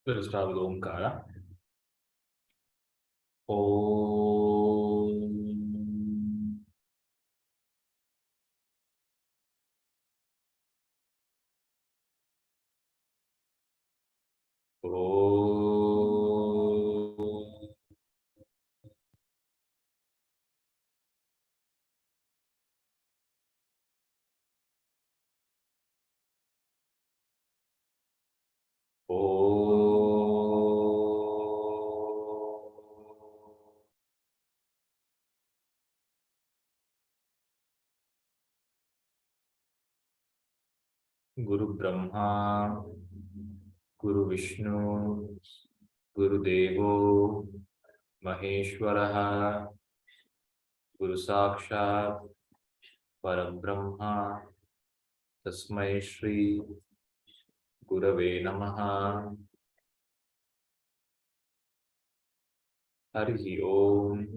Let us start with Omkara. Om. Om. Guru Brahma, Guru Vishnu, Guru Devo, Maheshwaraha, Guru Sakshat, Parabrahma, Tasmai Shri, Gurave Namaha. Harihi Om,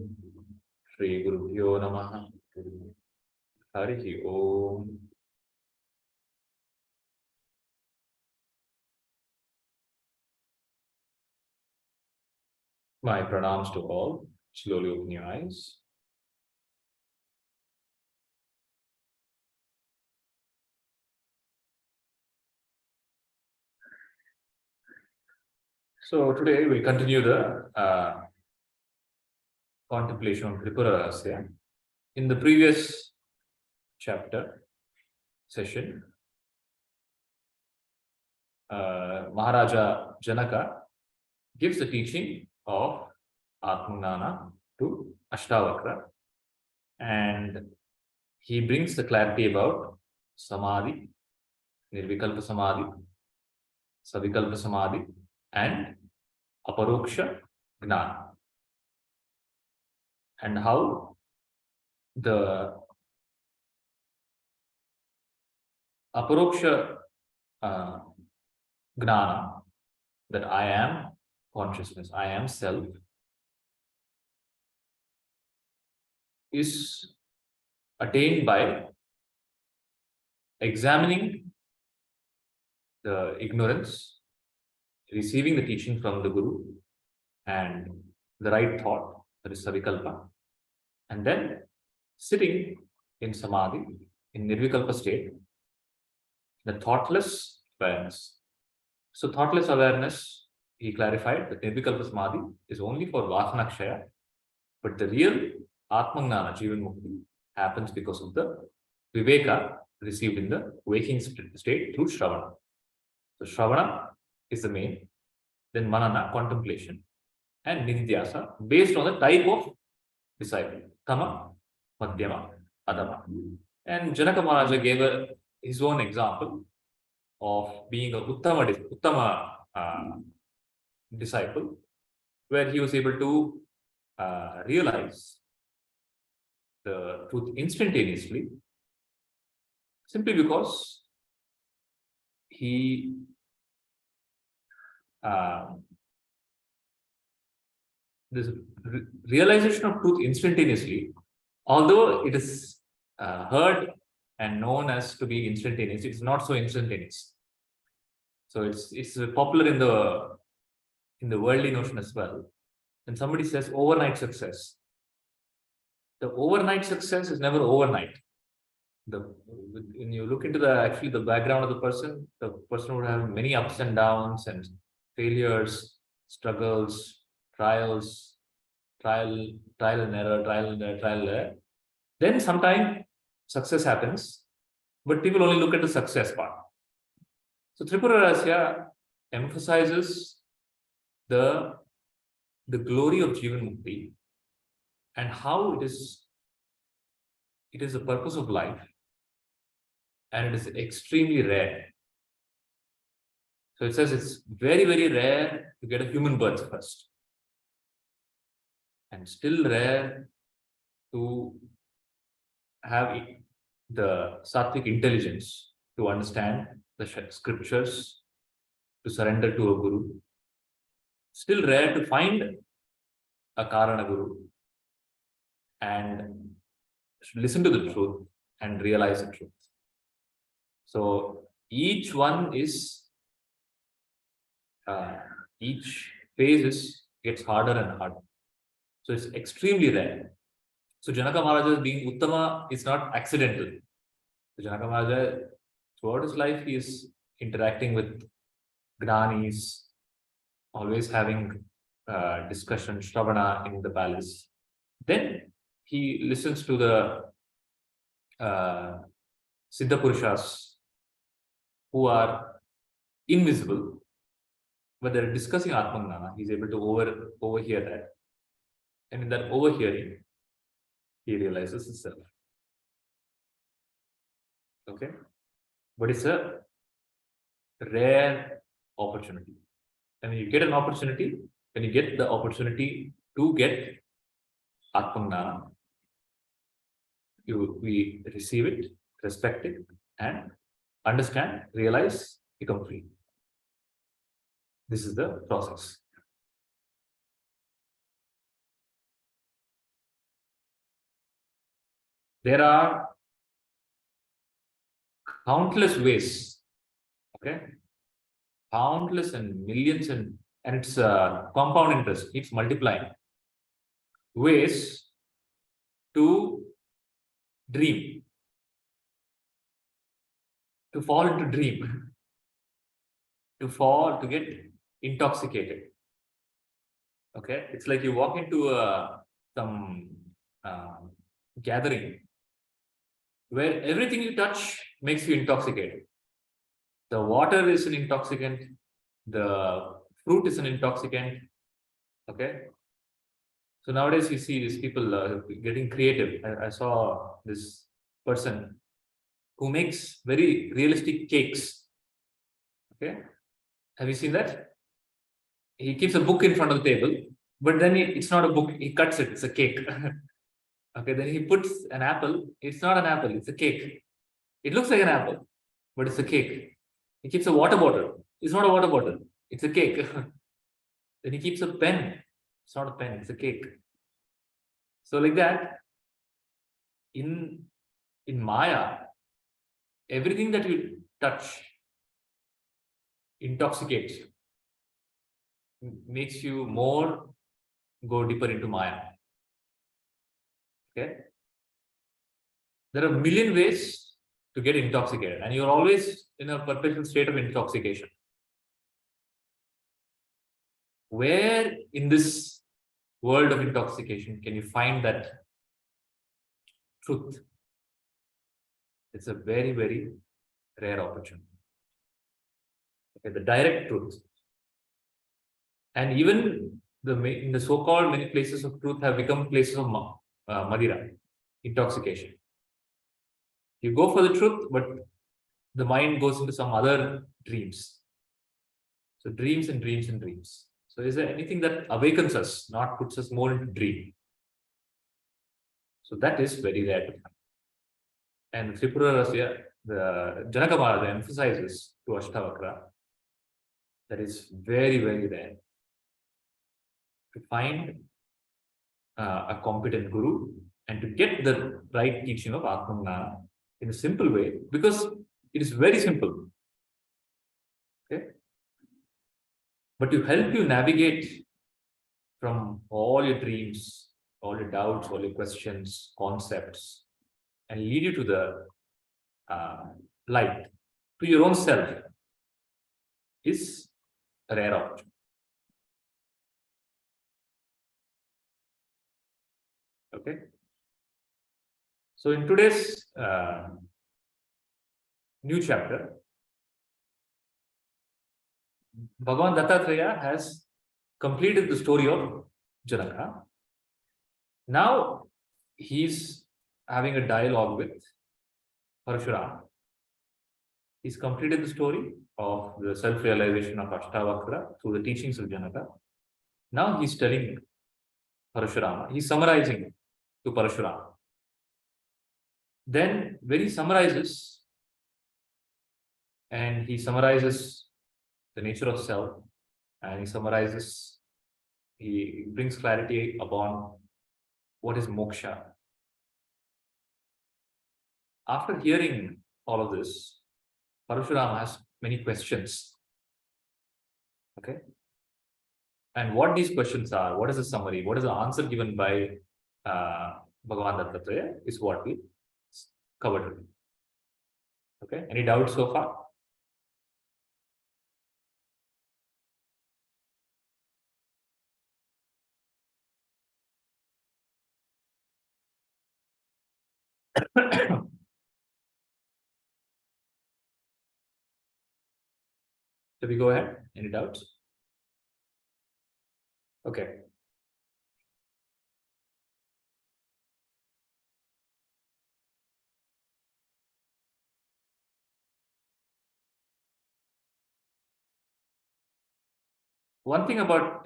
Shri Gurubhyo Namaha. Harihi Om. My pranams to all. Slowly open your eyes. So today we'll continue the contemplation on Tripura Rahasya. In the previous chapter session, Maharaja Janaka gives the teaching of Atmangnana to Ashtavakra, and he brings the clarity about Samadhi, Nirvikalpa Samadhi, Savikalpa Samadhi, and Aparoksha Gnana, and how the Aparoksha Gnana, that I am consciousness, I am self, is attained by examining the ignorance, receiving the teaching from the Guru, and the right thought, that is Savikalpa, and then sitting in Samadhi, in Nirvikalpa state, the thoughtless awareness. So thoughtless awareness, he clarified that Nirvikalpa Samadhi is only for Vasanakshaya, but the real Atmangnana, Jivan Mukti, happens because of the Viveka received in the waking state through Shravana. So Shravana is the main, then Manana, contemplation, and Nidhyasa, based on the type of disciple, Tama, Madhyama, Adama. And Janaka Maharaja gave his own example of being a Uttama disciple, where he was able to realize the truth instantaneously, simply because he this realization of truth instantaneously, although it is heard and known as to be instantaneous, it's not so instantaneous. So it's popular in the worldly notion as well. When somebody says overnight success, the overnight success is never overnight. When you look into the background of the person would have many ups and downs and failures, struggles, trials, trial and error. Then sometime success happens, but people only look at the success part. So Tripura Rahasya emphasizes the glory of Jivan Mukti and how it is the purpose of life, and it is extremely rare. So it says it's very, very rare to get a human birth first, and still rare to have the sattvic intelligence to understand the scriptures, to surrender to a guru. Still rare to find a Karana Guru and listen to the truth and realize the truth. So each one is each phase gets harder and harder. So it's extremely rare. So Janaka Maharaja being Uttama is not accidental. So Janaka Maharaja, throughout his life, he is interacting with Gnanis, always having discussion, Shravana in the palace. Then he listens to the Siddha Purushas who are invisible, but they're discussing Atmangnana. He's able to overhear that. And in that overhearing, he realizes himself. Okay? But it's a rare opportunity. And when you get an opportunity, when you get the opportunity to get Atmangnana, we receive it, respect it, and understand, realize, become free. This is the process. There are countless ways, okay? Countless and millions, and it's compound interest, it's multiplying ways to dream, to fall into dream, to get intoxicated. Okay, it's like you walk into some gathering where everything you touch makes you intoxicated. The water is an intoxicant, the fruit is an intoxicant. Okay, so nowadays you see these people getting creative. I saw this person who makes very realistic cakes. Okay, have you seen that? He keeps a book in front of the table, but then it's not a book. He cuts it. It's a cake. Okay, then he puts an apple. It's not an apple. It's a cake. It looks like an apple, but it's a cake. He keeps a water bottle. It's not a water bottle. It's a cake. Then he keeps a pen. It's not a pen. It's a cake. So like that, in Maya, everything that you touch intoxicates you, makes you more go deeper into Maya. Okay, there are a million ways to get intoxicated, and you're always in a perpetual state of intoxication. Where in this world of intoxication can you find that truth? It's a very, very rare opportunity. Okay, the direct truth. And even in the so-called many places of truth have become places of Madira, intoxication. You go for the truth, but the mind goes into some other dreams. So dreams and dreams and dreams. So is there anything that awakens us, not puts us more into dream? So that is very rare to happen. And Tripura Rahasya, the Janaka Maharaja emphasizes to Ashtavakra that is very, very rare to find a competent guru and to get the right teaching of Atmangnana in a simple way, because it is very simple. Okay, but to help you navigate from all your dreams, all your doubts, all your questions, concepts, and lead you to the light, to your own self, is a rare opportunity. Okay. So in today's new chapter, Bhagavan Dattatreya has completed the story of Janaka. Now he's having a dialogue with Parashurama. He's completed the story of the self-realization of Ashtavakra through the teachings of Janaka. Now he's telling Parashurama, he's summarizing to Parashurama. Then when he summarizes, and he summarizes the nature of self, and he brings clarity upon what is moksha. After hearing all of this, Parashurama has many questions. Okay. And what these questions are, what is the summary, what is the answer given by Bhagavan Dattatreya is what we covered today. Okay, any doubts so far? Shall we go ahead? Any doubts? Okay. One thing about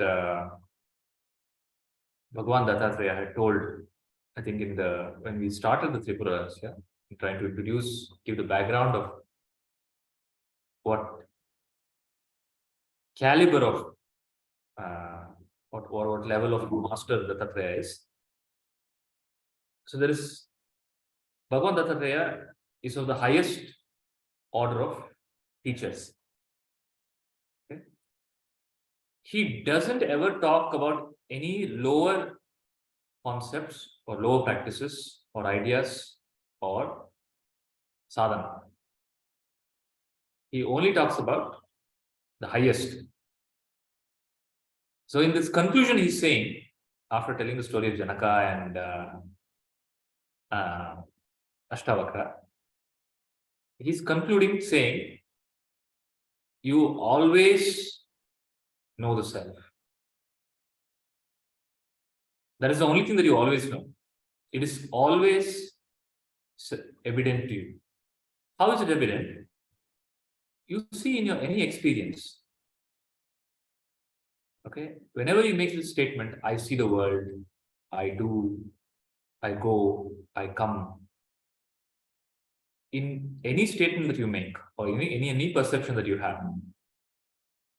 Bhagavan Dattatreya had told, I think when we started the Tripura Rahasya, trying to introduce, give the background of what caliber of what level of master Dattatreya is. So there is Bhagavan Dattatreya is of the highest order of teachers. Okay? He doesn't ever talk about any lower concepts or lower practices or ideas or sadhana. He only talks about the highest. So in this conclusion, he's saying, after telling the story of Janaka and Ashtavakra, he's concluding saying, you always know the self. That is the only thing that you always know. It is always evident to you. How is it evident? You see in your any experience. Okay, whenever you make this statement, I see the world, I do, I go, I come. In any statement that you make, or any perception that you have,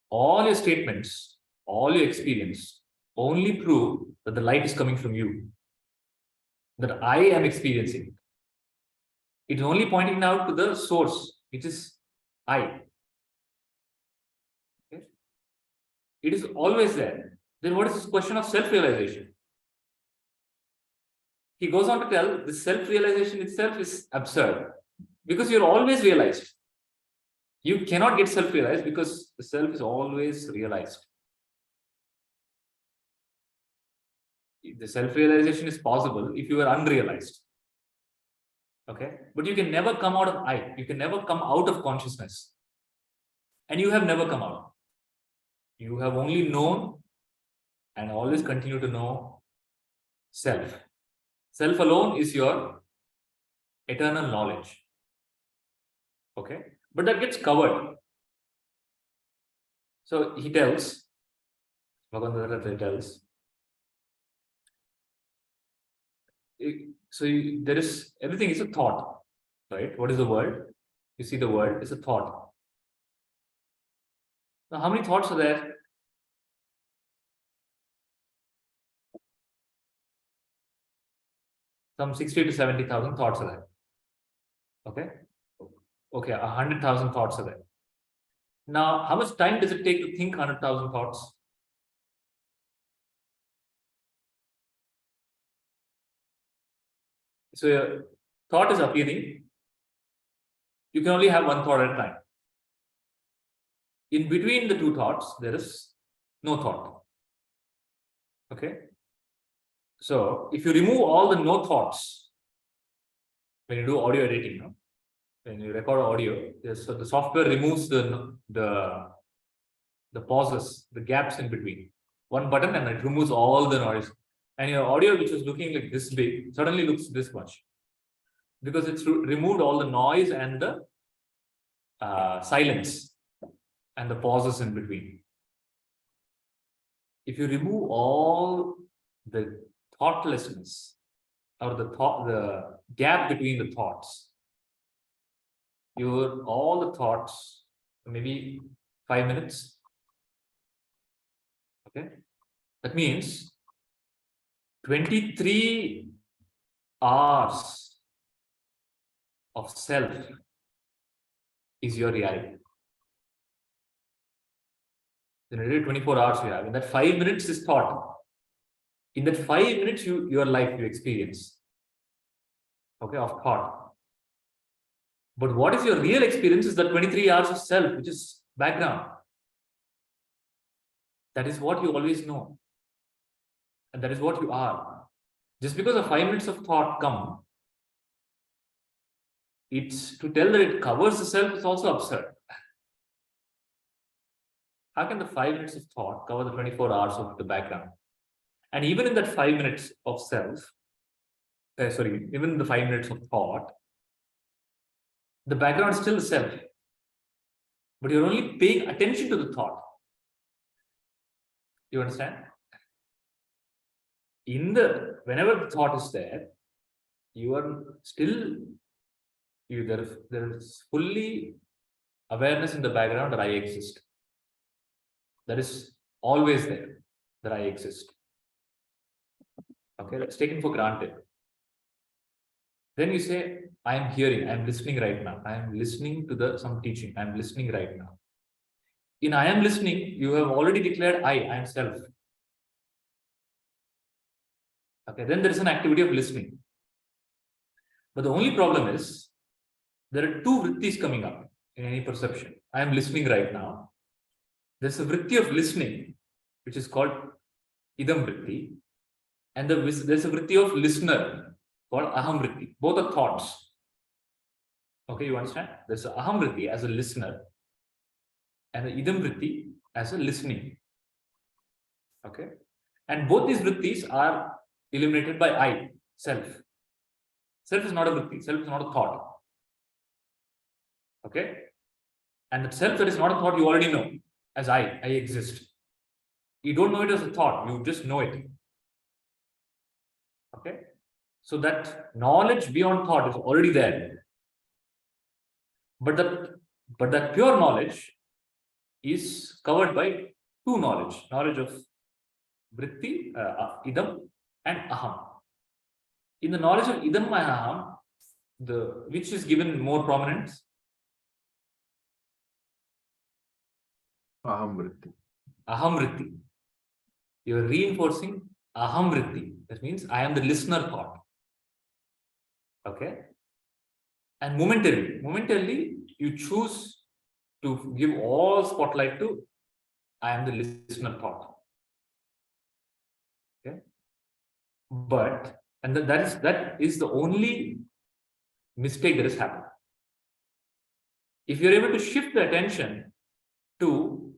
all your statements, all your experience only prove that the light is coming from you, that I am experiencing. It's only pointing out to the source, which is I. Okay? It is always there. Then what is this question of self-realization? He goes on to tell this self-realization itself is absurd because you're always realized. You cannot get self-realized because the self is always realized. The self-realization is possible if you are unrealized. Okay, but you can never come out of I. You can never come out of consciousness. And you have never come out. You have only known and always continue to know self. Self alone is your eternal knowledge. Okay, but that gets covered. So he tells, Bhagavan tells, so there is, everything is a thought, right? What is the world? You see the world is a thought. Now, how many thoughts are there? Some 60 to 70,000 thoughts are there. Okay. Okay, 100,000 thoughts are there. Now, how much time does it take to think 100,000 thoughts? So your thought is appearing. You can only have one thought at a time. In between the two thoughts, there is no thought. Okay. So if you remove all the no thoughts, when you do audio editing, no? When you record audio, so the software removes the pauses, the gaps in between. One button and it removes all the noise. And your audio, which was looking like this big, suddenly looks this much. Because it's removed all the noise and the silence and the pauses in between. If you remove all the thoughtlessness or the gap between the thoughts, all the thoughts, maybe 5 minutes. Okay, that means 23 hours of self is your reality. The literally 24 hours you have. In that 5 minutes is thought. In that 5 minutes, your life you experience. Okay, of thought. But what is your real experience is the 23 hours of self, which is background. That is what you always know. And that is what you are. Just because the 5 minutes of thought come, it's to tell that it covers the self is also absurd. How can the 5 minutes of thought cover the 24 hours of the background? And even in that 5 minutes of self, even in the 5 minutes of thought, the background is still the self. But you're only paying attention to the thought. You understand? Whenever the thought is there, you are still, there is fully awareness in the background that I exist. That is always there, that I exist. Okay, that's taken for granted. Then you say, I am hearing, I am listening right now. I am listening to some teaching. I am listening right now. In I am listening, you have already declared I am self. Okay, then there is an activity of listening. But the only problem is, there are two vrittis coming up in any perception. I am listening right now. There's a vritti of listening, which is called idam vritti. And there's a vritti of listener called aham vritti. Both are thoughts. Okay, you understand? There's a aham vritti as a listener and the idam vritti as a listening. Okay. And both these vrittis are eliminated by I, self. Self is not a vritti, self is not a thought. Okay. And the self that is not a thought, you already know as I exist. You don't know it as a thought, you just know it. Okay. So that knowledge beyond thought is already there. But that pure knowledge is covered by two knowledge of vritti, idam and aham. In the knowledge of idam and aham, which is given more prominence? Aham vritti. Aham vritti. You are reinforcing aham vritti. That means I am the listener thought. Okay. And momentarily, you choose to give all spotlight to I am the listener thought. Okay. But, and that is the only mistake that has happened. If you're able to shift the attention to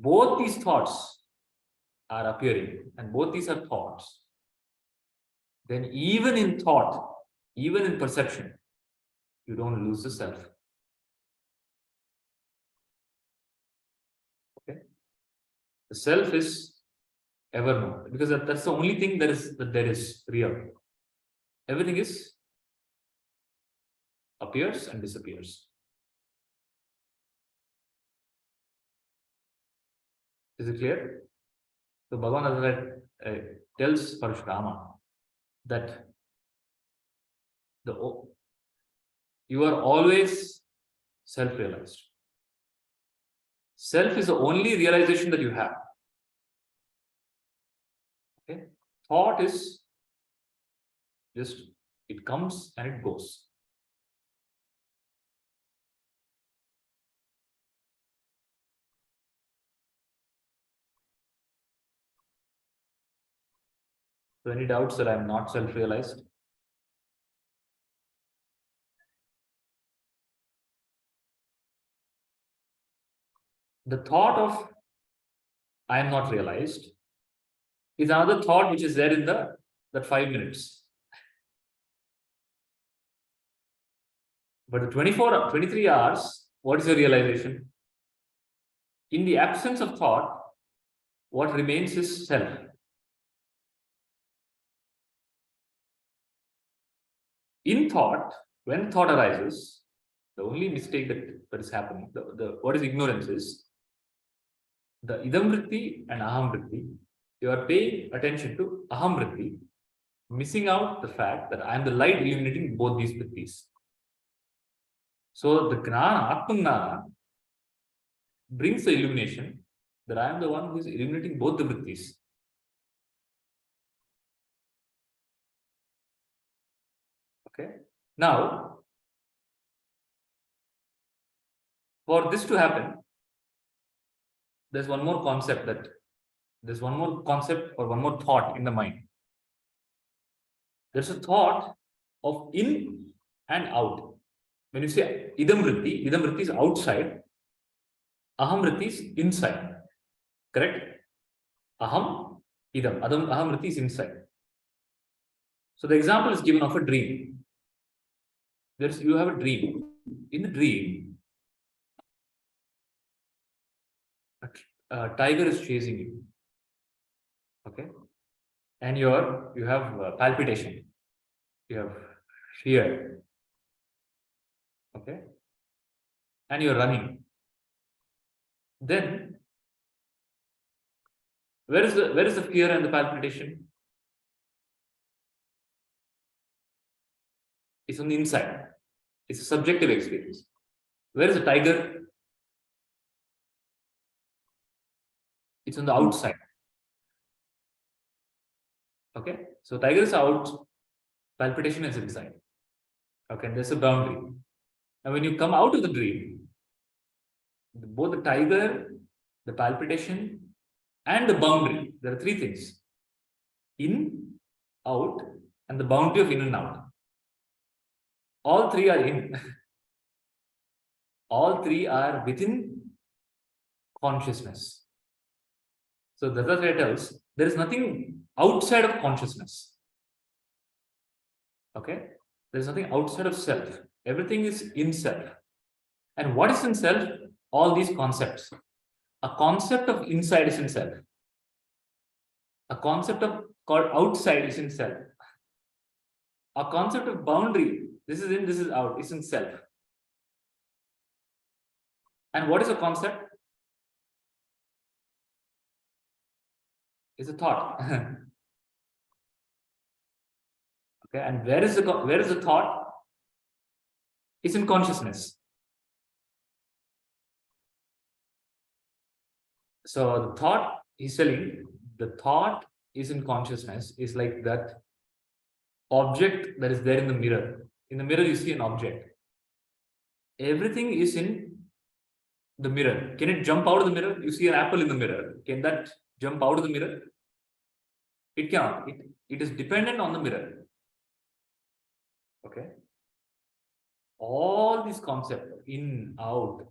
both these thoughts are appearing and both these are thoughts, then even in thought, even in perception, you don't lose the self. Okay. The self is ever known because that's the only thing that is real. Everything appears and disappears. Is it clear? So Bhagavan tells Parashurama that you are always self-realized. Self is the only realization that you have. Okay? Thought is just, it comes and it goes. So any doubts that I am not self-realized? The thought of I am not realized is another thought which is there in that 5 minutes. But the 23 hours, what is your realization? In the absence of thought, what remains is self. In thought, when thought arises, the only mistake that is happening, what is ignorance is, the idam vritti and aham vritti, you are paying attention to aham vritti, missing out the fact that I am the light illuminating both these vrittis. So the gnana, atma gnana, brings the illumination that I am the one who is eliminating both the vrittis. Okay. Now, for this to happen, there's one more concept or one more thought in the mind. There's a thought of in and out. When you say idam vritti is outside, aham vritti is inside. Correct? Aham vritti is inside. So the example is given of a dream. You have a dream. In the dream, a tiger is chasing you. Okay, and you have palpitation. You have fear. Okay, and you're running. Then where is the fear and the palpitation? It's on the inside. It's a subjective experience. Where is the tiger? It's on the outside. Okay, so tiger is out, palpitation is inside. Okay, there's a boundary. Now, when you come out of the dream, both the tiger, the palpitation, and the boundary, there are three things: in, out, and the boundary of in and out. All three are in. All three are within consciousness. So Rahasya tells there is nothing outside of consciousness. Okay, there is nothing outside of self. Everything is in self. And what is in self? All these concepts. A concept of inside is in self. A concept of called outside is in self. A concept of boundary, this is in, this is out, is in self. And what is a concept? It's a thought. Okay, and where is the thought? It's in consciousness. So the thought, he's telling, the thought is in consciousness, is like that object that is there in the mirror. In the mirror, you see an object. Everything is in the mirror. Can it jump out of the mirror? You see an apple in the mirror. Can that jump out of the mirror? It cannot. It is dependent on the mirror. Okay. All these concepts, in, out,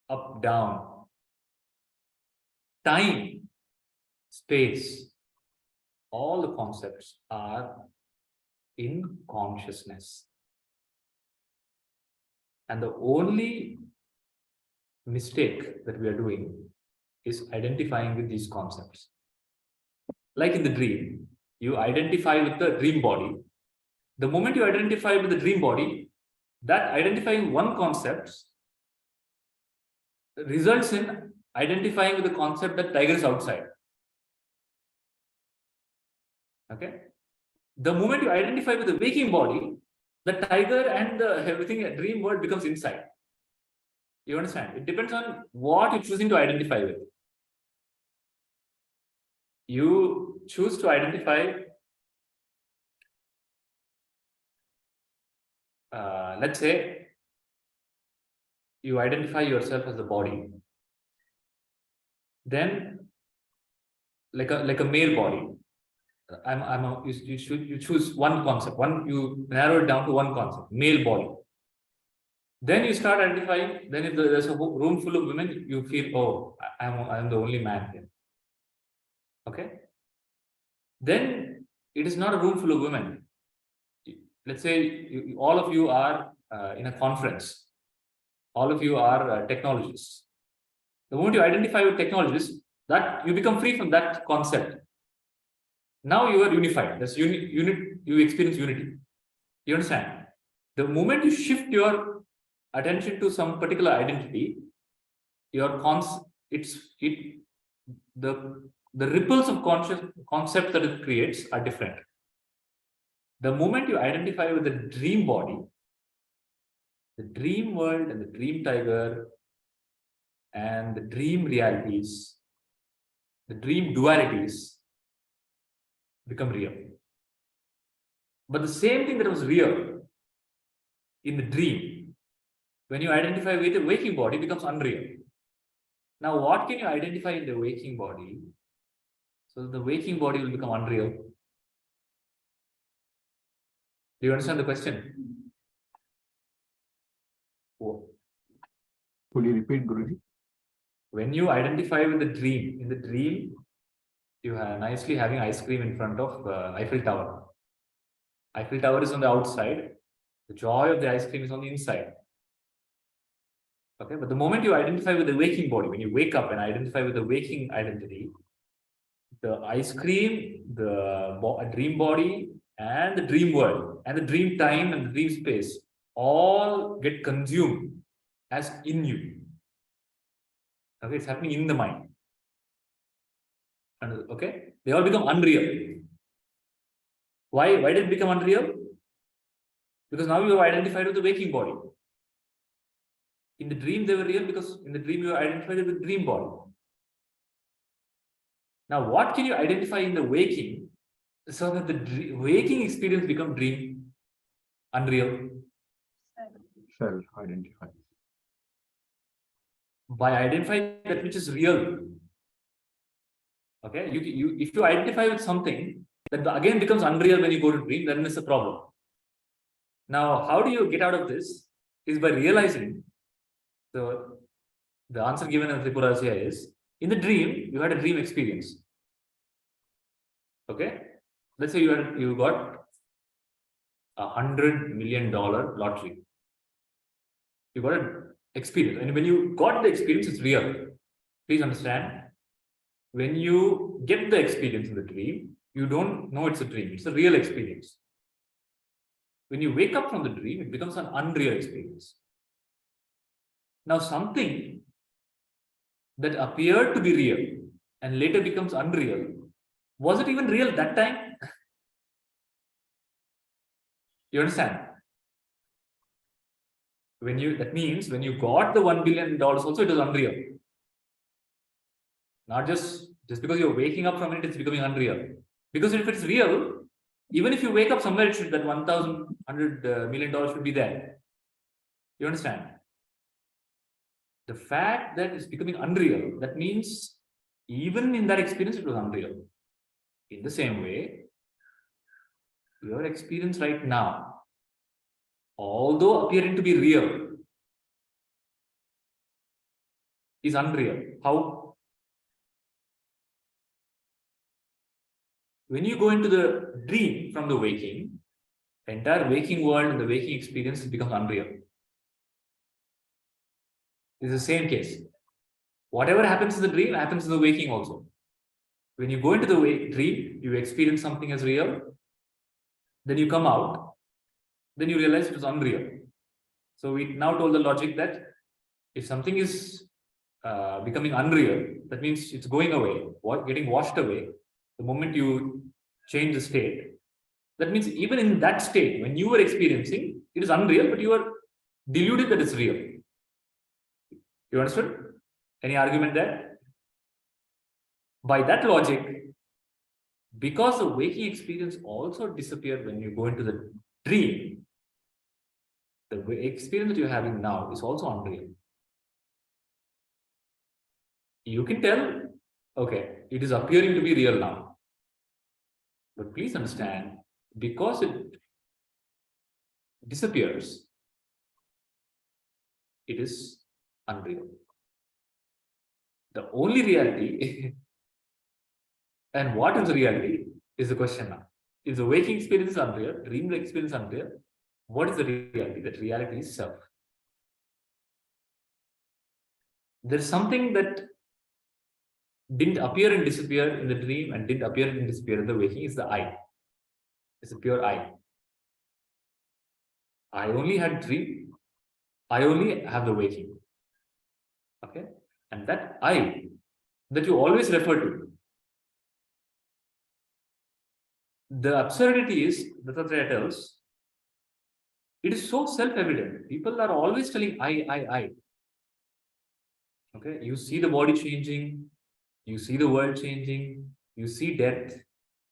up, down, time, space, all the concepts are in consciousness. And the only mistake that we are doing is identifying with these concepts. Like in the dream, you identify with the dream body. The moment you identify with the dream body, that identifying one concept results in identifying with the concept that tiger is outside. Okay. The moment you identify with the waking body, the tiger and everything, dream world becomes inside. You understand? It depends on what you're choosing to identify with. You choose to identify, let's say, you identify yourself as the body. Then, like a male body, you choose one concept. You narrow it down to one concept, male body. Then you start identifying. Then if there's a room full of women, you feel, oh, I'm the only man here. Okay. Then it is not a room full of women. Let's say all of you are in a conference. All of you are technologists. The moment you identify with technologists, that you become free from that concept. Now you are unified. That's you experience unity. You understand? The moment you shift your attention to some particular identity, the ripples of concept that it creates are different. The moment you identify with the dream body, the dream world and the dream tiger and the dream realities, the dream dualities become real. But the same thing that was real in the dream, when you identify with the waking body, becomes unreal. Now, what can you identify in the waking body? So the waking body will become unreal. Do you understand the question? Oh. Could you repeat, Guruji? When you identify with the dream, in the dream, you are nicely having ice cream in front of Eiffel Tower. Eiffel Tower is on the outside. The joy of the ice cream is on the inside. Okay, but the moment you identify with the waking body, when you wake up and identify with the waking identity, the ice cream, the dream body, and the dream world, and the dream time and the dream space all get consumed as in you. Okay, it's happening in the mind. And okay, they all become unreal. Why did it become unreal? Because now you have identified with the waking body. In the dream, they were real because in the dream you are identified with the dream body. Now, what can you identify in the waking so that the waking experience become dream unreal? Self-identify. By identifying that which is real. Okay, if you identify with something that again becomes unreal when you go to dream, then it's a problem. Now, how do you get out of this? Is by realizing the answer given in Tripura is, in the dream, you had a dream experience. Okay, let's say you got $100 million lottery. You got an experience, and when you got the experience, it's real. Please understand. When you get the experience in the dream, you don't know it's a dream. It's a real experience. When you wake up from the dream, it becomes an unreal experience. Now, something that appeared to be real and later becomes unreal, was it even real that time? You understand? That means when you got the $1 billion also, it was unreal. Not just because you're waking up from it, it's becoming unreal. Because if it's real, even if you wake up somewhere, that $100 million should be there. You understand? The fact that it's becoming unreal, that means even in that experience, it was unreal. In the same way, your experience right now, although appearing to be real, is unreal. How? When you go into the dream from the waking, the entire waking world and the waking experience becomes unreal. It's the same case. Whatever happens in the dream happens in the waking also. When you go into the dream, you experience something as real, then you come out, then you realize it was unreal. So we now told the logic that if something is becoming unreal, that means it's going away, getting washed away. The moment you change the state, that means even in that state, when you were experiencing, it is unreal, but you are deluded that it's real. You understood? Any argument there? By that logic, because the waking experience also disappeared when you go into the dream, the experience that you're having now is also unreal. You can tell, okay, it is appearing to be real now. But please understand, because it disappears, it is unreal. The only reality and what is reality is the question now. If the waking experience is unreal, dream experience is unreal, what is the reality? That reality is self. There's something that didn't appear and disappear in the dream and didn't appear and disappear in the waking, is the I. It's a pure I. I only had dream. I only have the waking. Okay? And that I that you always refer to, the absurdity is, Dattatreya tells, it is so self-evident. People are always telling I. Okay, you see the body changing, you see the world changing, you see death,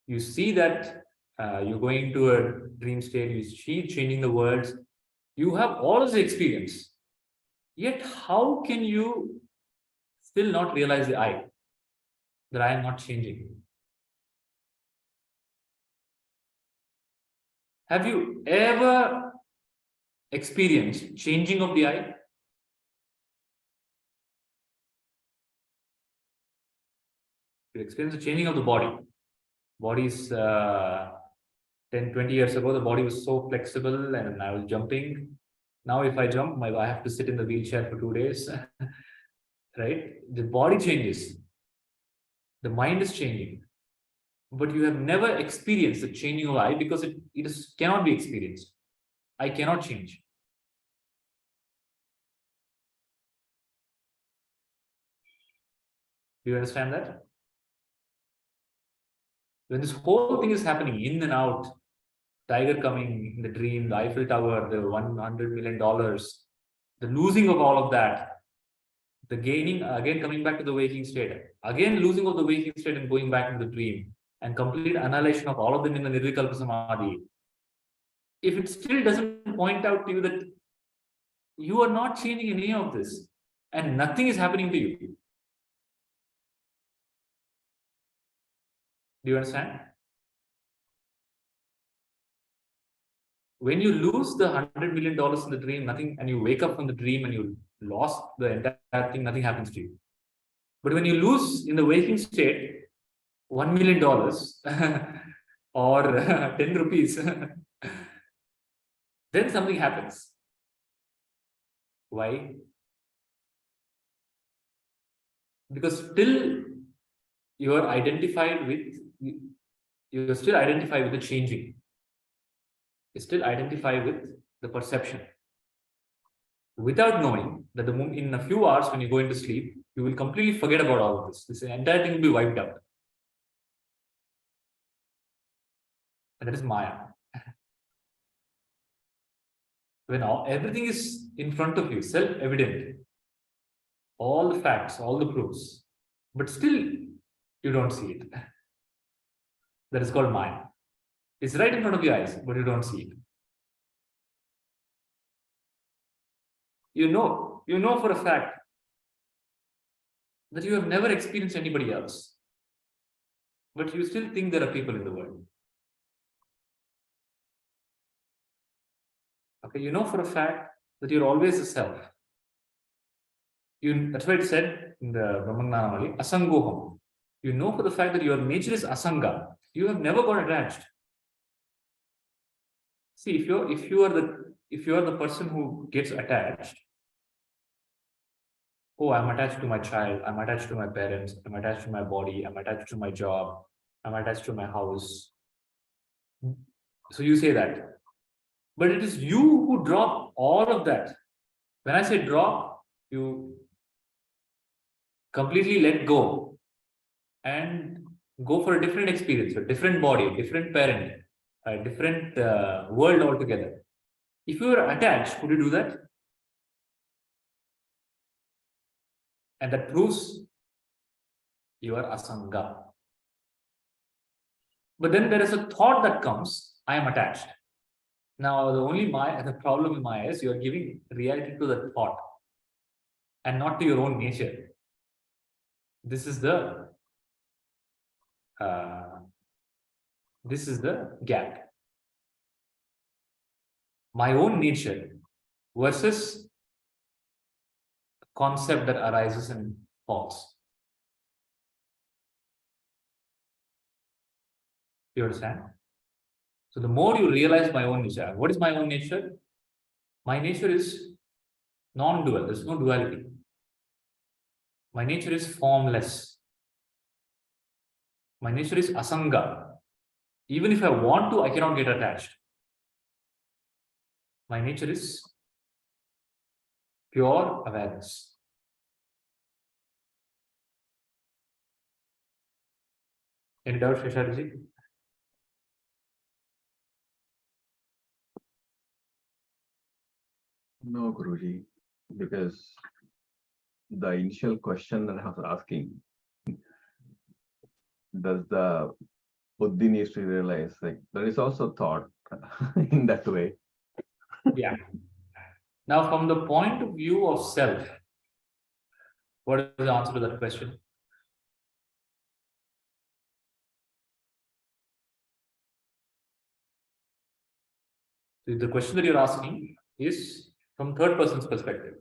you see that you're going to a dream state, you see changing the worlds, you have all this experience. Yet, how can you still not realize the I, that I am not changing? Have you ever experienced changing of the I? You experience the changing of the body. Bodies 10, 20 years ago, the body was so flexible and I was jumping. Now, if I jump, I have to sit in the wheelchair for 2 days. Right? The body changes, the mind is changing, but you have never experienced the changing of I because cannot be experienced. I cannot change. Do you understand that? When this whole thing is happening in and out, tiger coming in the dream, the Eiffel Tower, the $100 million, the losing of all of that, the gaining, again coming back to the waking state, again losing of the waking state and going back into the dream, and complete annihilation of all of them in the Nirvikalpa Samadhi. If it still doesn't point out to you that you are not changing any of this and nothing is happening to you, do you understand? When you lose the $100 million in the dream, nothing, and you wake up from the dream and you lost the entire thing, nothing happens to you. But when you lose in the waking state $1 million or 10 rupees, then something happens. Why? Because still you are identified with, you're still identified with the changing. You still identify with the perception. Without knowing that in a few hours when you go into sleep, you will completely forget about all of this. This entire thing will be wiped out. And that is Maya. When everything is in front of you, self-evident, all the facts, all the proofs, but still you don't see it. That is called Maya. It's right in front of your eyes, but you don't see it. You know for a fact that you have never experienced anybody else, but you still think there are people in the world. Okay, you know for a fact that you're always a self. That's why it said in the Brahmanamali, Asangoham. You know for the fact that your nature is Asanga. You have never got attached. See, if you are the person who gets attached, oh, I'm attached to my child, I'm attached to my parents, I'm attached to my body, I'm attached to my job, I'm attached to my house. So you say that. But it is you who drop all of that. When I say drop, you completely let go and go for a different experience, a different body, a different parent, a different world altogether. If you are attached, could you do that? And that proves you are asanga. But then there is a thought that comes, I am attached. Now, the problem with Maya is you are giving reality to the thought and not to your own nature. This is the gap. My own nature versus concept that arises in thoughts. You understand? So the more you realize my own nature, what is my own nature? My nature is non-dual. There's no duality. My nature is formless. My nature is asanga. Even if I want to, I cannot get attached. My nature is pure awareness. Any doubt, Shasharji? No, Guruji, because the initial question that I was asking, does the Buddhi needs to realize, like, there is also thought in that way. Yeah. Now, from the point of view of self, what is the answer to that question? The question that you're asking is from third person's perspective.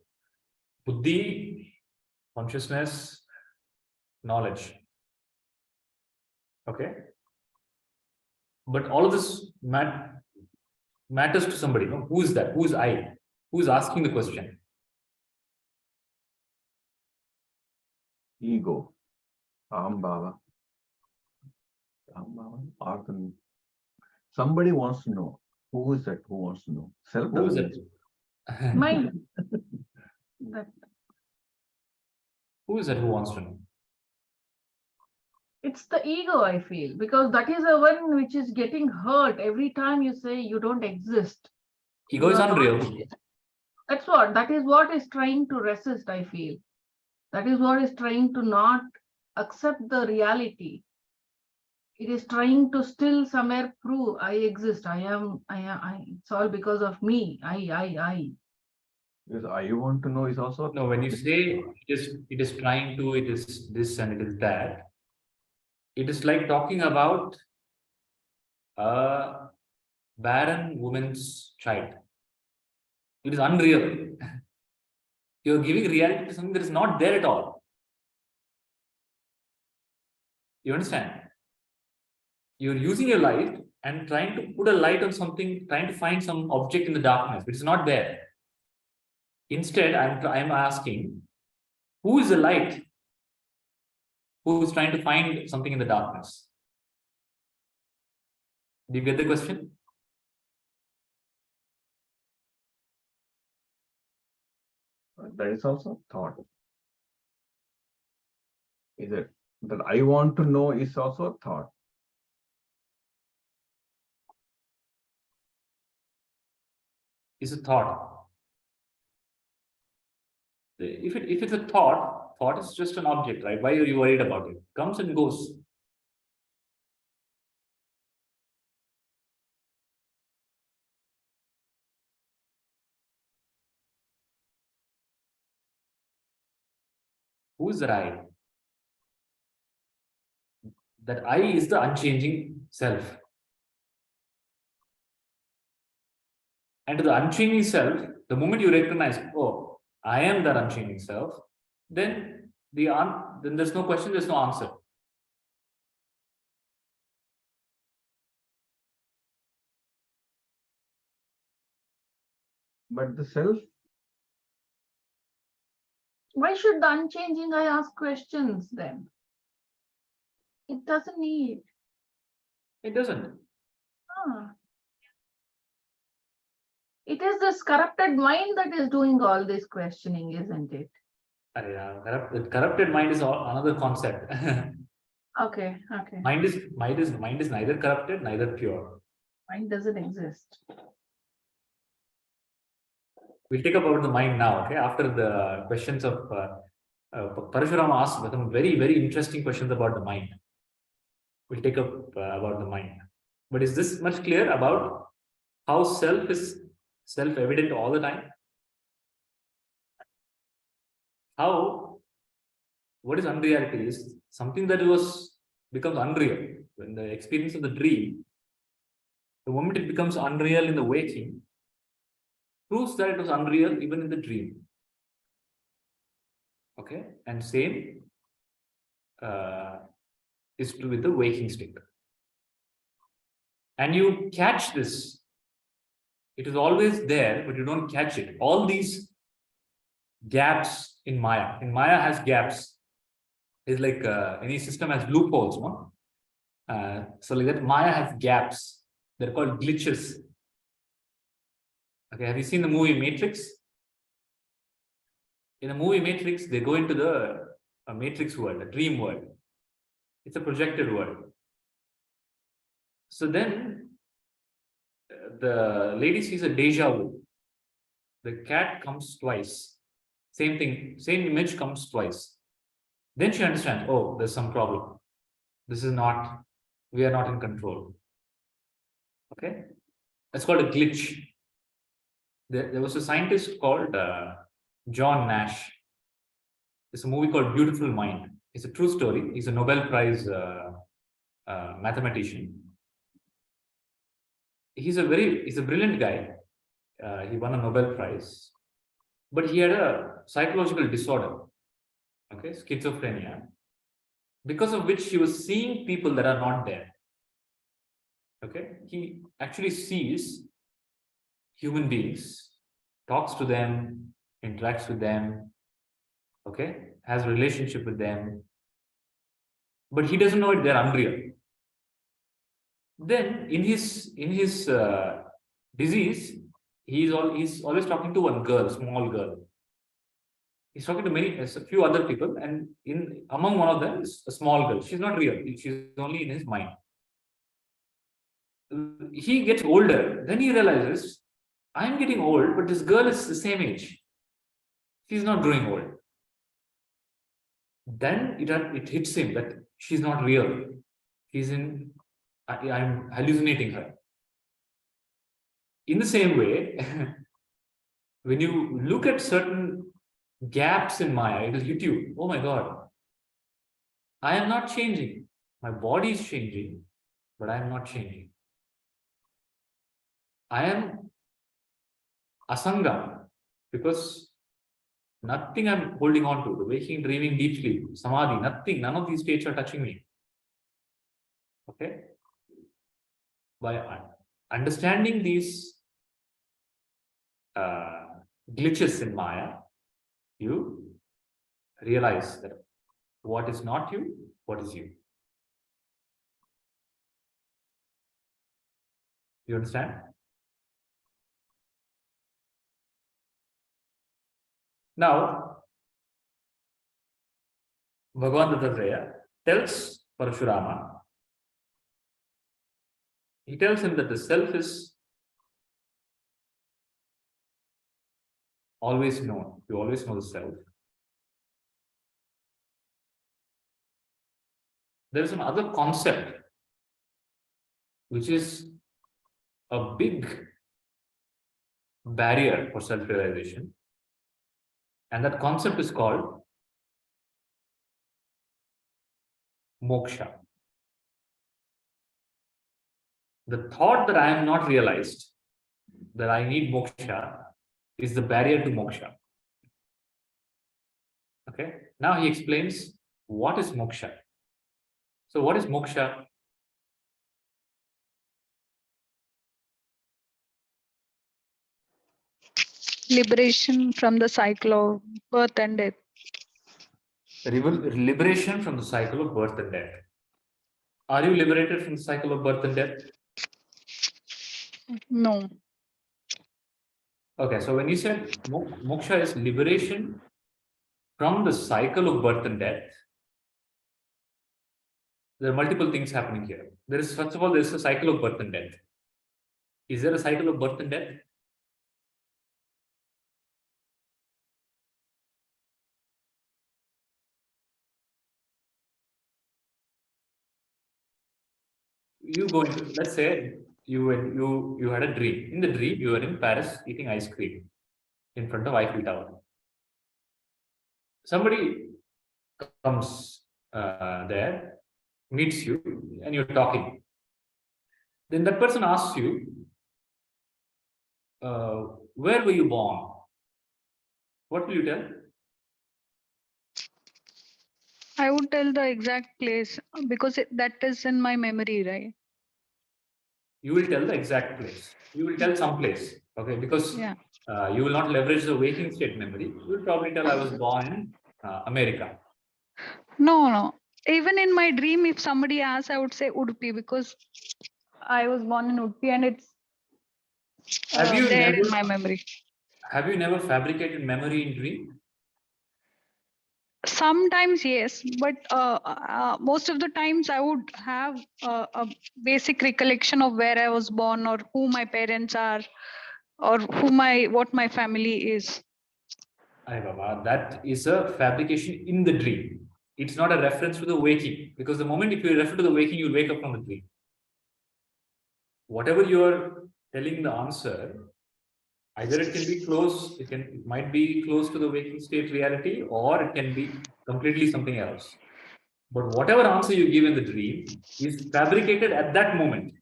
Buddhi, consciousness, knowledge. Okay. But all of this matters to somebody. No? Who is that? Who is I? Who is asking the question? Ego, Aham Bhava. Aham Bhava, or somebody wants to know. Who is that? Who wants to know? Self Who is doesn't. it? Mind. That Who is that who wants to know? it's the ego, I feel, because that is the one which is getting hurt every time you say you don't exist. Ego is You are not- unreal. that is what is trying to resist, I feel. That is what is trying to not accept the reality. It is trying to still somewhere prove I exist. I am. It's all because of me. I. Because I want to know is also No, when you say it is trying to, it is this and it is that, it is like talking about a barren woman's child. It is unreal. You're giving reality to something that is not there at all. You understand? You're using your light and trying to put a light on something, trying to find some object in the darkness, which is not there. Instead, I'm asking, who is the light who is trying to find something in the darkness? Do you get the question? that is also thought. Is it that I want to know is also thought? It's a thought. If it's a thought is just an object, right? Why are you worried about it? Comes and goes. Who is that I? That I is the unchanging self. And to the unchanging self, the moment you recognize, oh, I am that unchanging self, then then there's no question, there's no answer. But the self, Why should the unchanging I ask questions then? It doesn't need. It doesn't. It is this corrupted mind that is doing all this questioning, isn't it? Corrupted mind is another concept. Okay. Mind is neither corrupted, neither pure. Mind doesn't exist. We'll take up about the mind now, okay? After the questions of Parashurama asked some very, very interesting questions about the mind. We'll take up about the mind. But is this much clear about how self is self-evident all the time? What is unreality is something that becomes unreal. When the experience of the dream, the moment it becomes unreal in the waking, proves that it was unreal even in the dream. Okay, and same is true with the waking state. And you catch this. It is always there, but you don't catch it. All these gaps in Maya. Maya has gaps. It's like any system has loopholes, no? So like that, Maya has gaps. They're called glitches. Okay, have you seen the movie Matrix? In the movie Matrix, they go into the Matrix world, a dream world. It's a projected world. So then the lady sees a deja vu. The cat comes twice. Same thing, same image comes twice. Then she understands, oh, there's some problem. This is not, we are not in control. Okay, that's called a glitch. There was a scientist called John Nash. It's a movie called Beautiful Mind. It's a true story. He's a Nobel Prize mathematician. He's a brilliant guy. He won a Nobel Prize, but he had a psychological disorder, okay, schizophrenia, because of which he was seeing people that are not there. Okay, he actually sees human beings, talks to them, interacts with them, okay, has a relationship with them, but he doesn't know it, they're unreal. Then in his disease, he's always talking to one girl, small girl. He's talking to a few other people, and among one of them is a small girl. She's not real, she's only in his mind. He gets older, then he realizes, I'm getting old, but this girl is the same age. She's not growing old. Then it hits him that she's not real. I'm hallucinating her. In the same way, when you look at certain gaps in Maya, it will hit you. Oh my God, I am not changing. My body is changing, but I am not changing. I am asanga because nothing I'm holding on to, the waking, dreaming, deep sleep, samadhi, nothing, none of these states are touching me. Okay? By understanding these glitches in Maya, you realize that what is not you, what is you. You understand? Now, Bhagavan Dattatreya tells Parashurama, he tells him that the self is always known. You always know the self. There is another concept which is a big barrier for self-realization, and that concept is called moksha. The thought that I am not realized, that I need moksha, is the barrier to moksha. Okay, now he explains what is moksha. So what is moksha? Liberation from the cycle of birth and death. Liberation from the cycle of birth and death. Are you liberated from the cycle of birth and death? No. Okay, so when you said moksha is liberation from the cycle of birth and death, there are multiple things happening here. First of all, there is a cycle of birth and death. Is there a cycle of birth and death? You go into, let's say you had a dream. In the dream, you were in Paris eating ice cream in front of Eiffel Tower. Somebody comes there, meets you, and you're talking. Then that person asks you, where were you born? What will you tell? I would tell the exact place because that is in my memory, right? You will tell the exact place. You will tell some place, okay? Because Yeah. you will not leverage the waking state memory. You will probably tell I was born in America. No. Even in my dream, if somebody asks, I would say Udupi because I was born in Udupi and it's there in my memory. Have you never fabricated memory in dream? Sometimes yes, but most of the times I would have a basic recollection of where I was born or who my parents are or what my family is. Ay Baba, that is a fabrication in the dream. It's not a reference to the waking, because the moment if you refer to the waking, you'll wake up from the dream. Whatever you're telling the answer, either it can be close, it might be close to the waking state reality, or it can be completely something else. But whatever answer you give in the dream is fabricated at that moment.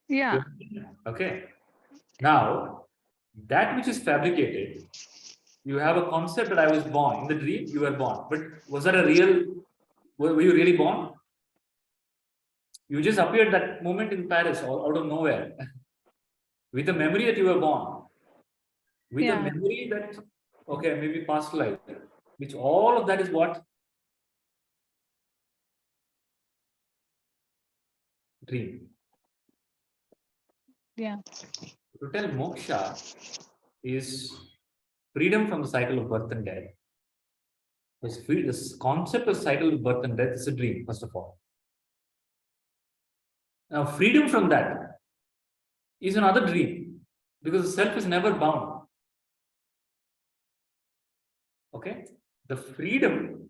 Yeah. Okay. Now, that which is fabricated, you have a concept that I was born. In the dream, you were born. But was that a real, were you really born? You just appeared that moment in Paris out of nowhere with a memory that you were born. With a Yeah. memory that, okay, maybe past life, which all of that is what? Dream. Yeah. To tell moksha is freedom from the cycle of birth and death. This concept of cycle of birth and death is a dream, first of all. Now, freedom from that is another dream, because the self is never bound. Okay? The freedom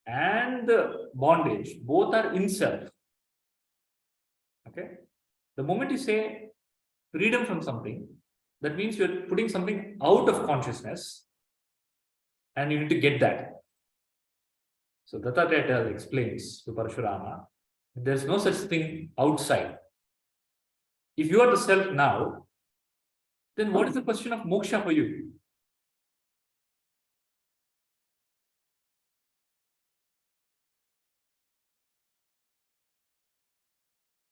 and the bondage both are in self. Okay? The moment you say freedom from something, that means you're putting something out of consciousness and you need to get that. So Dattatreya explains to Parashurama, there's no such thing outside. If you are the self now, then what is the question of moksha for you?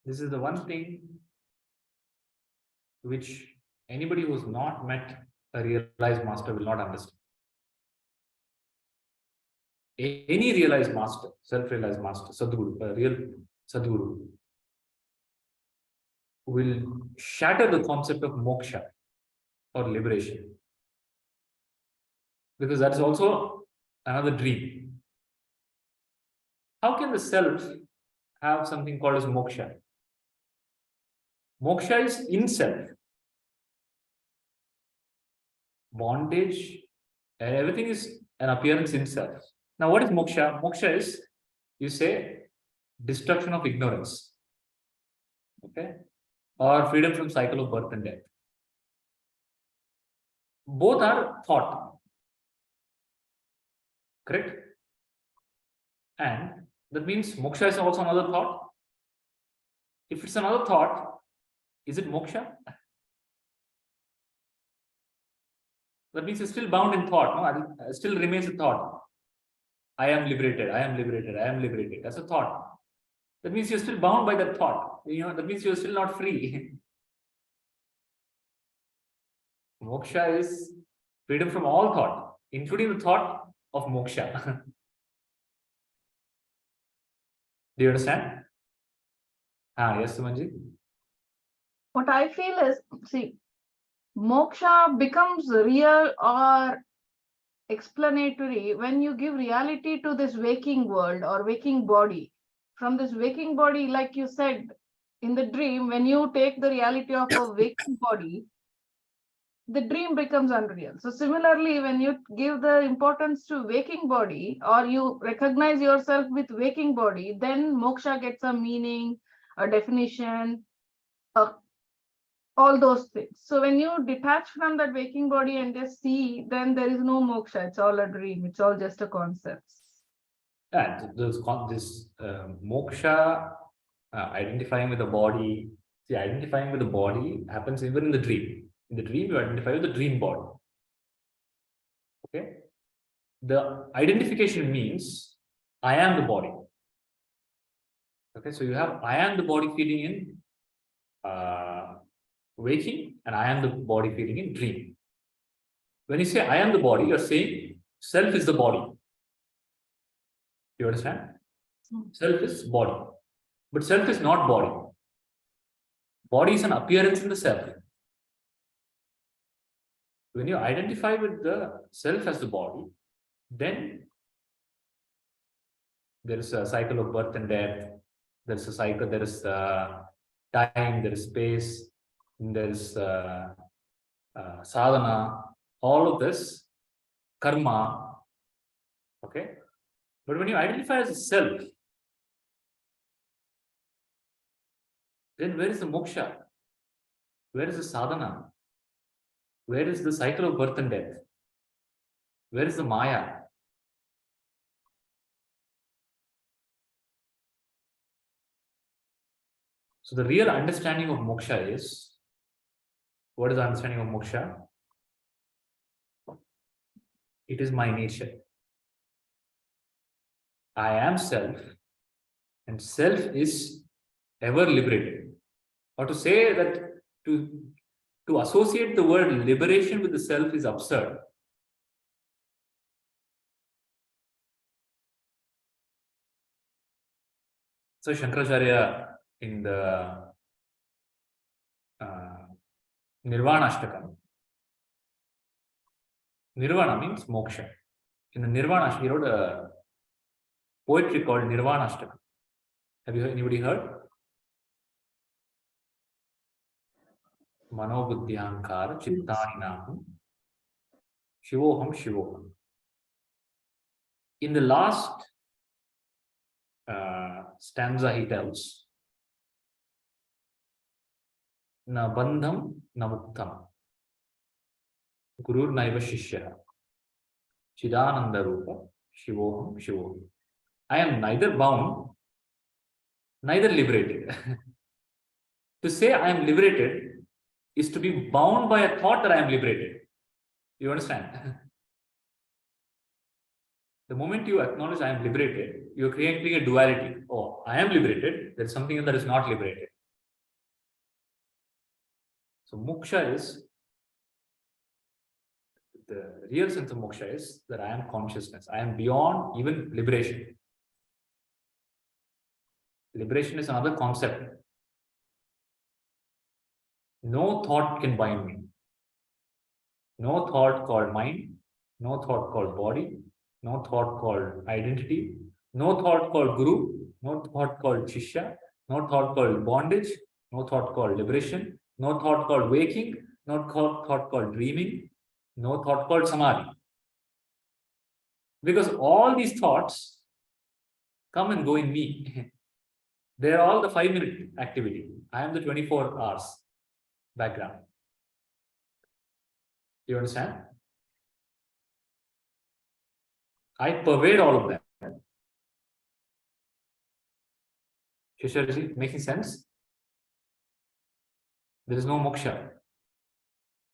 This is the one thing which anybody who has not met a realized master will not understand. Any realized master, self-realized master, Sadguru, a real Sadguru, will shatter the concept of moksha or liberation. Because that's also another dream. How can the self have something called as moksha? Moksha is in self. Bondage and everything is an appearance in self. Now, what is moksha? Moksha is, you say, destruction of ignorance. Okay? Or freedom from cycle of birth and death. Both are thought. Correct? And that means moksha is also another thought. If it's another thought, is it moksha? That means it's still bound in thought. No, it still remains a thought. I am liberated, I am liberated, I am liberated. That's a thought. That means you're still bound by that thought. That means you're still not free. Moksha is freedom from all thought, including the thought of moksha. Do you understand? Yes, Sumanji. What I feel is, see, moksha becomes real or explanatory when you give reality to this waking world or waking body. From this waking body, like you said, in the dream, when you take the reality of a waking body, the dream becomes unreal. So similarly, when you give the importance to waking body or you recognize yourself with waking body, then moksha gets a meaning, a definition, all those things. So when you detach from that waking body and just see, then there is no moksha. It's all a dream. It's all just a concept. And this moksha, identifying with the body. See, identifying with the body happens even in the dream. In the dream, you identify with the dream body. Okay. The identification means I am the body. Okay, so you have I am the body feeling in waking, and I am the body feeling in dream. When you say I am the body, you're saying self is the body. You understand? Self is body. But self is not body. Body is an appearance in the self. When you identify with the self as the body, then there is a cycle of birth and death. There is a cycle, there is time, there is space, there is sadhana. all of this karma. Okay. But when you identify as a self, then where is the moksha? Where is the sadhana? Where is the cycle of birth and death? Where is the maya? So the real understanding of moksha is, what is the understanding of moksha? It is my nature. I am self, and self is ever liberated. Or to say that to associate the word liberation with the self is absurd. So Shankaracharya in the Nirvana Ashtakam. Nirvana means moksha. In the Nirvana, he wrote a poetry called Nirvana Ashtakam. Have you anybody heard? Manobuddhyankara Chittaninaham Shivoham Shivoham. In the last stanza, he tells, Na bandham na muktam Gurur naiva shishya Chidananda rupa Shivoham Shivoham. I am neither bound, neither liberated. To say I am liberated is to be bound by a thought that I am liberated. You understand? The moment you acknowledge I am liberated, you are creating a duality. Oh, I am liberated, there is something that is not liberated. So moksha is, the real sense of moksha is that I am consciousness. I am beyond even liberation. Liberation is another concept. No thought can bind me. No thought called mind, no thought called body, no thought called identity, no thought called guru, no thought called shishya, no thought called bondage, no thought called liberation, no thought called waking, no thought called dreaming, no thought called samadhi. Because all these thoughts come and go in me. They are all the 5-minute activity. I am the 24 hours background. You understand? I pervade all of them. Shishya, is it making sense? There is no moksha.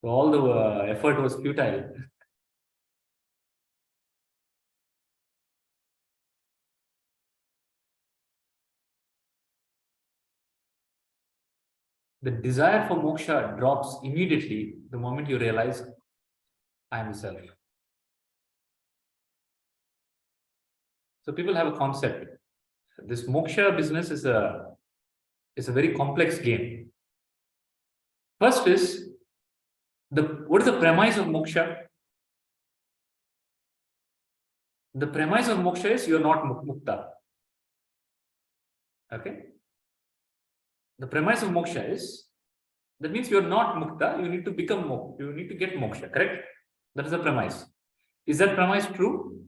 So all the effort was futile. The desire for moksha drops immediately the moment you realize I am the self. So people have a concept. This moksha business is a very complex game. First is, what is the premise of moksha? The premise of moksha is you are not mukta. Okay? The premise of moksha is, that means you are not mukta, you need to become moksha, you need to get moksha, correct? That is the premise. Is that premise true?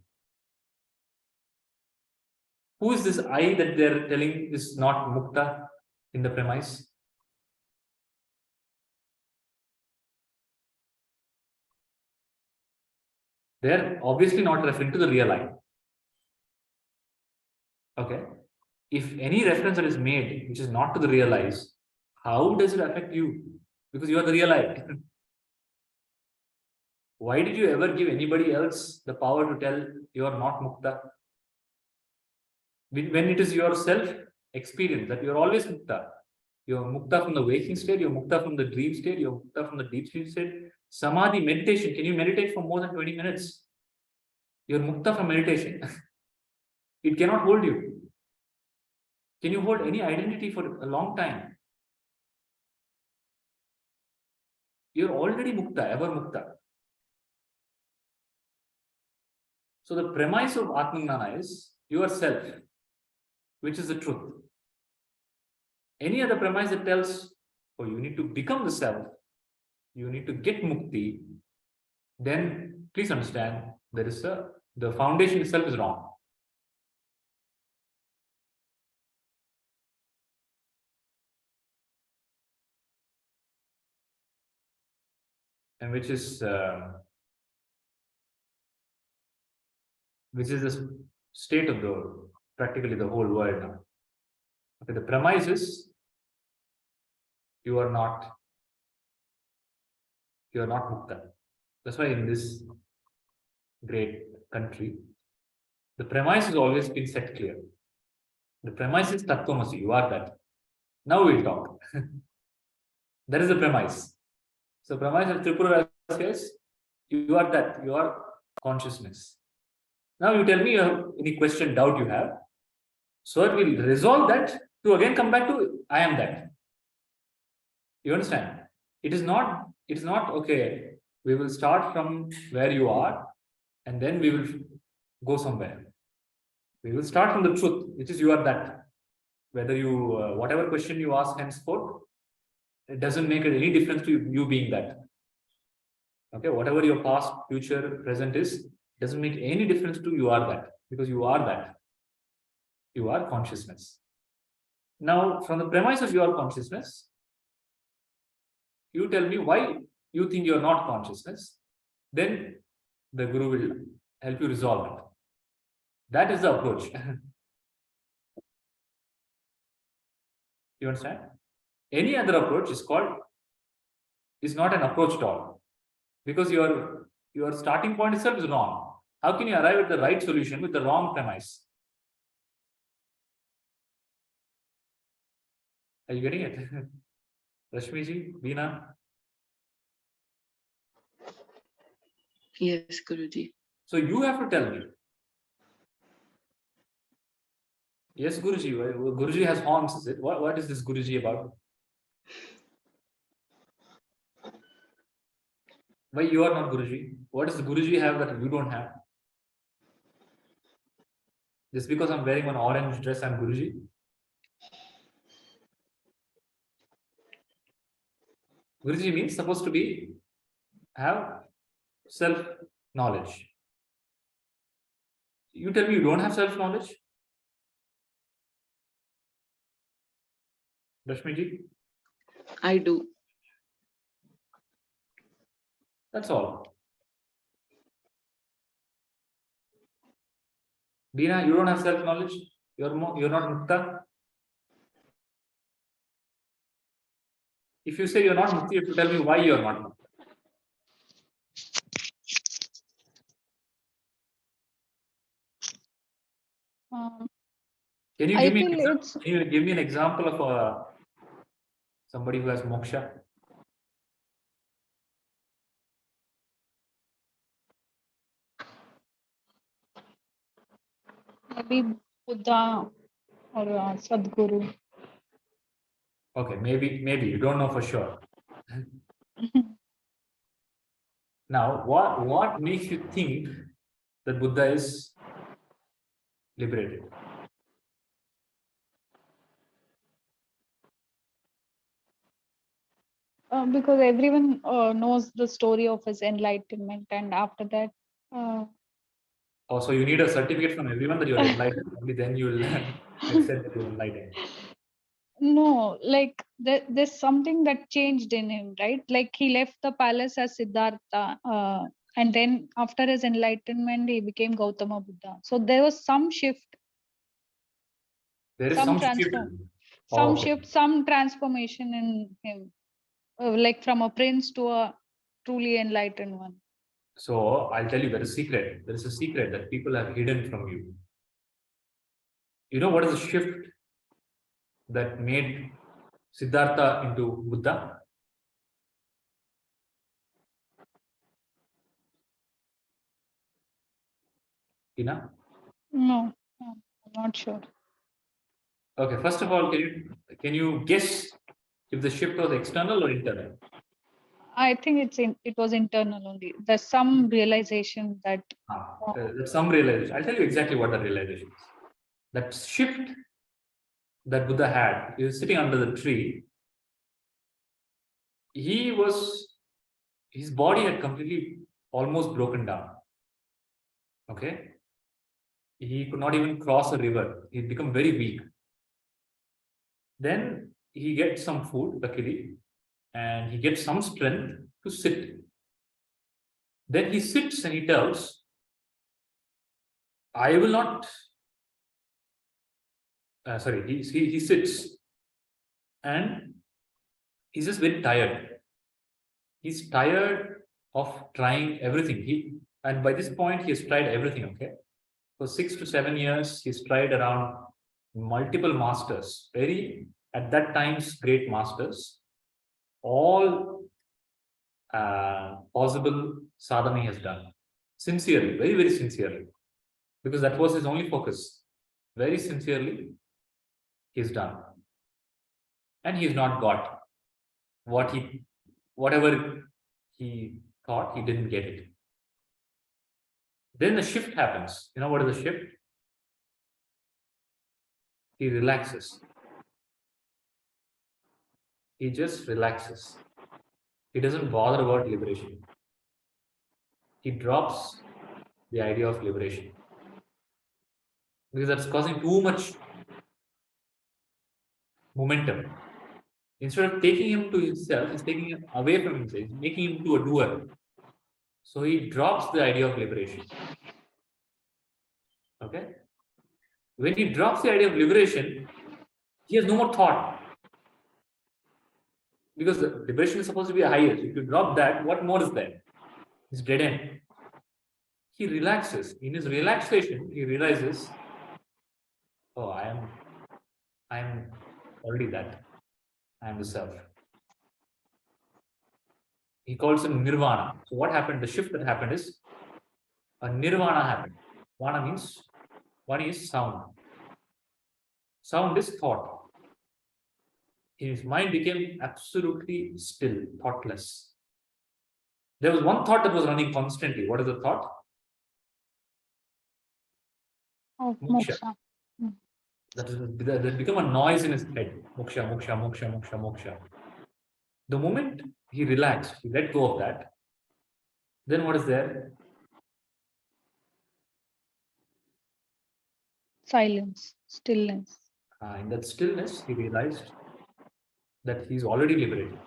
Who is this I that they are telling is not mukta in the premise? They are obviously not referring to the real I. Okay. If any reference that is made which is not to the real I, how does it affect you? Because you are the real I. Why did you ever give anybody else the power to tell you are not mukta? When it is your self experience that you are always mukta. You are mukta from the waking state, you are mukta from the dream state, you are mukta from the deep sleep state. Samadhi, meditation, can you meditate for more than 20 minutes? You are mukta from meditation. It cannot hold you. Can you hold any identity for a long time? You are already mukta, ever mukta. So the premise of Atmanjnana is yourself, which is the truth. Any other premise that tells, oh, you need to become the self, you need to get mukti, then please understand there is the foundation itself is wrong. And which is the state of practically the whole world now. Okay, the premise is you are not mukta. That's why in this great country, the premise has always been set clear. The premise is Tattvamasi, you are that. Now we'll talk. That is the premise. So premise of Tripura says, you are that, you are consciousness. Now you tell me any question, doubt you have. So it will resolve that to again come back to I am that. You understand? It is not okay. We will start from where you are and then we will go somewhere. We will start from the truth, which is you are that. Whether you, whatever question you ask henceforth, it doesn't make any difference to you being that. Okay, whatever your past, future, present is, doesn't make any difference to you are that, because you are that. You are consciousness. Now, from the premise of your consciousness, you tell me why you think you are not consciousness, then the Guru will help you resolve it. That is the approach. You understand? Any other approach is not an approach at all, because your starting point itself is wrong. How can you arrive at the right solution with the wrong premise? Are you getting it? Rashmiji, Veena? Yes, Guruji. So you have to tell me. Yes, Guruji. Guruji has horns, is it? What is this Guruji about? Why you are not Guruji? What does the Guruji have that you don't have? Just because I'm wearing an orange dress, I'm Guruji? Guruji means supposed to be have self-knowledge. You tell me you don't have self-knowledge? Rashmiji? I do. That's all. Veena, you don't have self-knowledge? You're not mukta? If you say you're not mukti, you have to tell me why you're not mukta. Can you I give me feel it's can you give me an example of somebody who has moksha? maybe Buddha or Sadguru. Okay, maybe you don't know for sure. Now, what makes you think that Buddha is liberated? Because everyone knows the story of his enlightenment, and after that, Also, you need a certificate from everyone that you're enlightened. Only then you will accept that you're enlightened. no, like there's something that changed in him, right? Like he left the palace as Siddhartha, and then after his enlightenment, he became Gautama Buddha. So there was some shift, There is some some shift. some Okay. shift, some transformation in him, like from a prince to a truly enlightened one. So I'll tell you there is a secret. There is a secret that people have hidden from you. You know what is the shift that made Siddhartha into Buddha? Tina? No, I'm not sure. Okay, first of all, can you guess if the shift was external or internal? I think it was internal only. There's some realization that There's some realization. I'll tell you exactly what the realization is. That shift that Buddha had, he was sitting under the tree. His body had completely almost broken down. Okay. He could not even cross a river. He'd become very weak. Then he gets some food, luckily, and he gets some strength to sit. Then he sits and he tells, I will not. He sits and he's just very tired. He's tired of trying everything. And by this point, he has tried everything. Okay. For 6 to 7 years, he's tried around multiple masters, at that time's great masters. All possible sadhana he has done. Sincerely, very, very sincerely. Because that was his only focus. Very sincerely, he's done. And he's not got whatever he thought, he didn't get it. Then the shift happens. You know what is the shift? He relaxes. He just relaxes. He doesn't bother about liberation. He drops the idea of liberation. Because that's causing too much momentum. Instead of taking him to himself, he's taking him away from himself, he's making him to a doer. So he drops the idea of liberation. Okay? When he drops the idea of liberation, he has no more thought. Because the liberation is supposed to be a highest. If you drop that, what more is there? It's dead end. He relaxes. In his relaxation, he realizes, oh, I am already that. I am the self. He calls it nirvana. So what happened? The shift that happened is a nirvana happened. Vana means one is sound. Sound is thought. His mind became absolutely still, thoughtless. There was one thought that was running constantly. What is the thought? Of Moksha. moksha. That become a noise in his head. Moksha, moksha, moksha, moksha, moksha. The moment he relaxed, he let go of that, then what is there? Silence, stillness. In that stillness, he realized that he's already liberated.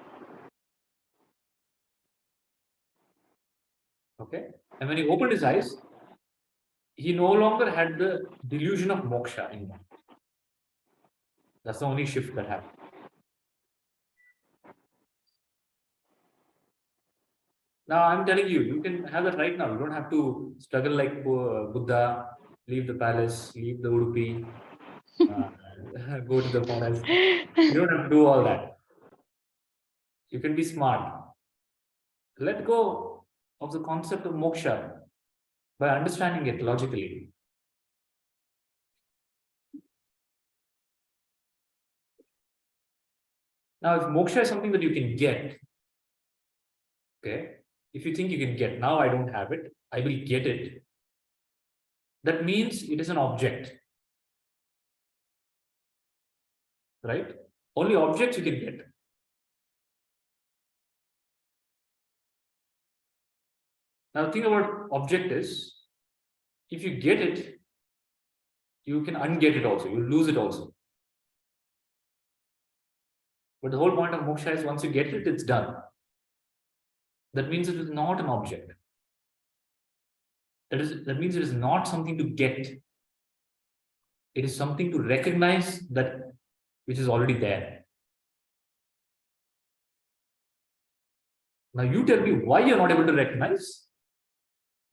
Okay? And when he opened his eyes, he no longer had the delusion of moksha in him. That's the only shift that happened. Now I'm telling you, you can have that right now. You don't have to struggle like Buddha, leave the palace, leave the Udupi, go to the forest. You don't have to do all that. You can be smart. Let go of the concept of moksha by understanding it logically. Now, if moksha is something that you can get, okay, if you think you can get, now I don't have it, I will get it. That means it is an object. Right? Only objects you can get. Now, the thing about object is, if you get it, you can unget it also, you lose it also. But the whole point of moksha is once you get it, it's done. That means it is not an object. That means it is not something to get. It is something to recognize that which is already there. Now you tell me why you're not able to recognize.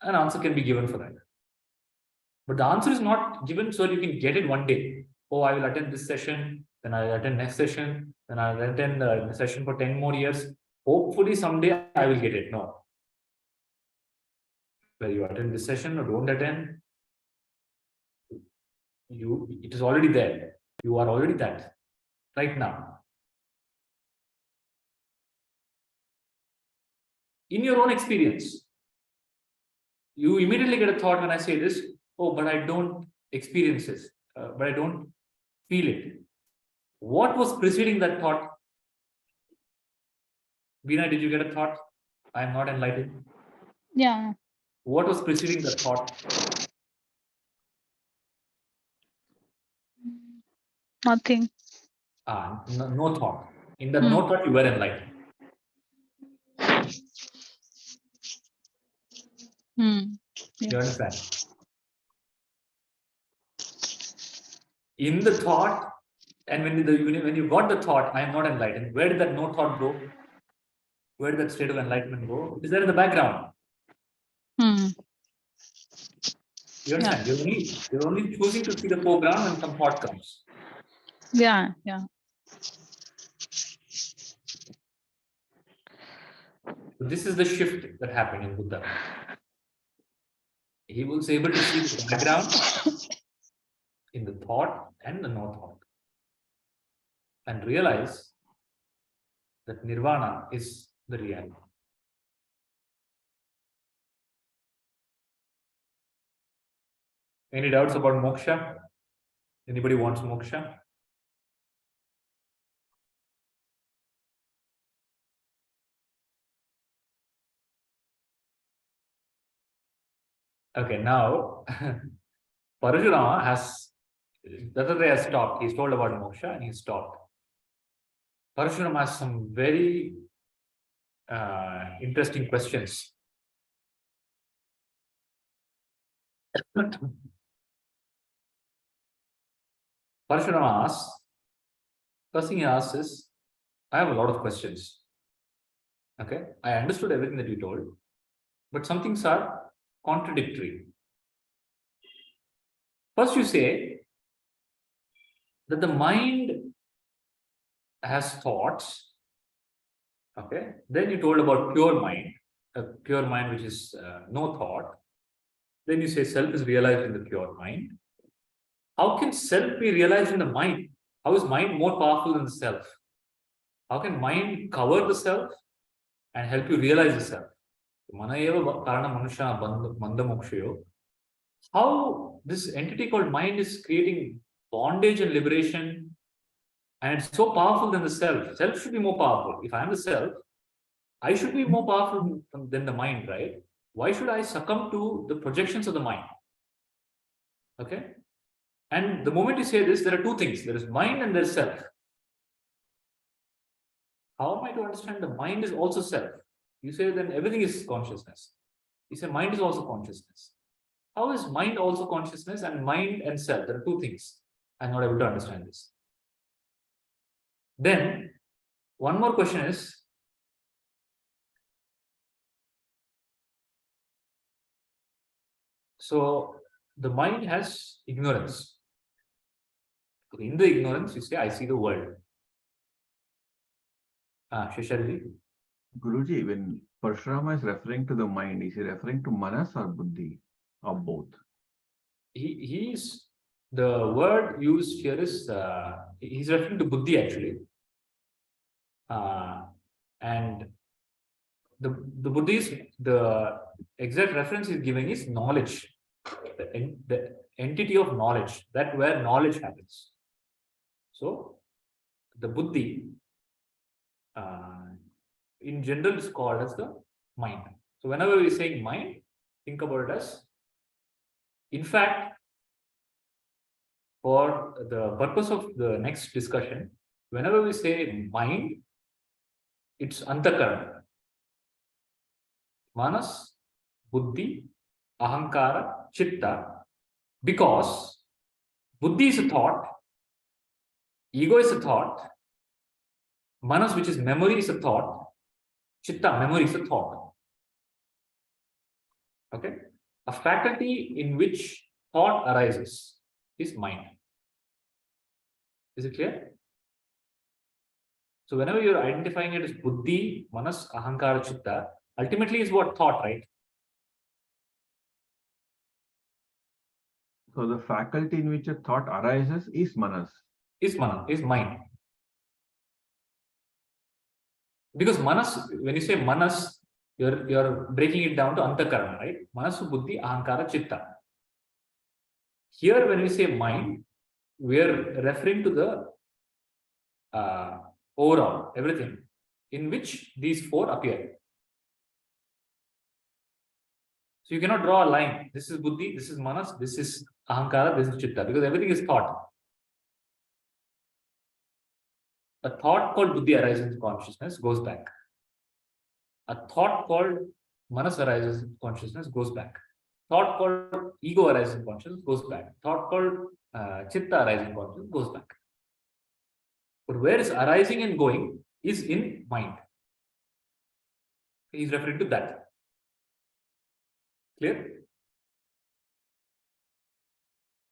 An answer can be given for that. But the answer is not given so that you can get it one day. Oh, I will attend this session, then I'll attend next session, then I'll attend the session for 10 more years. Hopefully someday I will get it. No. Whether you attend this session or don't attend, it is already there. You are already that right now. In your own experience, you immediately get a thought when I say this, oh, but I don't experience this, but I don't feel it. What was preceding that thought? Veena, did you get a thought? I am not enlightened. Yeah. What was preceding the thought? Nothing. No thought. In the Hmm. no thought, you were enlightened. Hmm. You Yeah. understand? In the thought, and when you got the thought, I am not enlightened. Where did that no thought go? Where did that state of enlightenment go? It is there in the background. Hmm. You understand? You're only choosing to see the foreground when some thought comes. Yeah. Yeah. So this is the shift that happened in Buddha. He was able to see the background in the thought and the no thought, and realize that nirvana is the reality. Any doubts about moksha? Anybody wants moksha? Okay, now Parashurama Dattatreya has stopped. He's told about moksha and he stopped. Parashurama has some very interesting questions. Parashurama asks, first thing he asks is, I have a lot of questions. Okay, I understood everything that you told, but some things are contradictory. First, you say that the mind has thoughts. Okay, then you told about pure mind, a pure mind which is no thought. Then you say self is realized in the pure mind. How can self be realized in the mind? How is mind more powerful than the self? How can mind cover the self and help you realize the self? How this entity called mind is creating bondage and liberation, and it's so powerful than the self. Self should be more powerful. If I am the self, I should be more powerful than the mind, right? Why should I succumb to the projections of the mind? Okay. And the moment you say this, there are two things. There is mind and there is self. How am I to understand the mind is also self? You say then everything is consciousness. You say mind is also consciousness. How is mind also consciousness and mind and self? There are two things. I'm not able to understand this. Then, one more question is, so the mind has ignorance. In the ignorance, you say, I see the world. Shasharji? Guruji, when Parshurama is referring to the mind, is he referring to manas or buddhi or both? He's the word used here is he's referring to buddhi actually. And the Buddhist, the exact reference he's giving is knowledge, the entity of knowledge, that where knowledge happens. So the buddhi in general is called as the mind. So whenever we say mind, think about it as, in fact, for the purpose of the next discussion, whenever we say mind, it's antakarana. Manas, buddhi, ahankara, chitta, because buddhi is a thought, ego is a thought, manas, which is memory, is a thought, chitta, memory, is a thought. Okay? A faculty in which thought arises is mind. Is it clear? So whenever you're identifying it as buddhi, manas, ahankara, chitta, ultimately is what? Thought, right? So the faculty in which a thought arises is manas. Is manas, is mind. Because manas, when you say manas, you're breaking it down to antakarana, right? Manasu, buddhi, ahankara, chitta. Here, when we say mind, we are referring to the overall, everything, in which these four appear. So you cannot draw a line. This is buddhi, this is manas, this is ahankara, this is chitta, because everything is thought. A thought called buddhi arises in consciousness, goes back. A thought called manas arises in consciousness, goes back. Thought called ego arises in consciousness, goes back. Thought called chitta arises in consciousness, goes back. But where is arising and going is in mind. He is referring to that. Clear?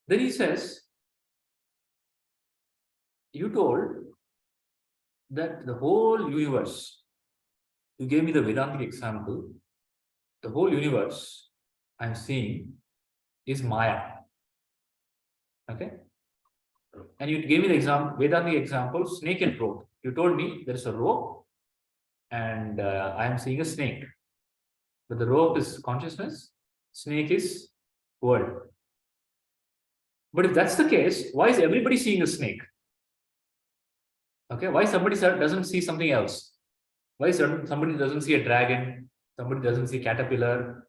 Then he says, you told that the whole universe, you gave me the Vedantic example, the whole universe I'm seeing is Maya. Okay? And you gave me the example, Vedantic example, snake and rope. You told me there is a rope and I am seeing a snake. But the rope is consciousness, snake is world. But if that's the case, why is everybody seeing a snake? Okay, why somebody doesn't see something else? Why somebody doesn't see a dragon? Somebody doesn't see caterpillar?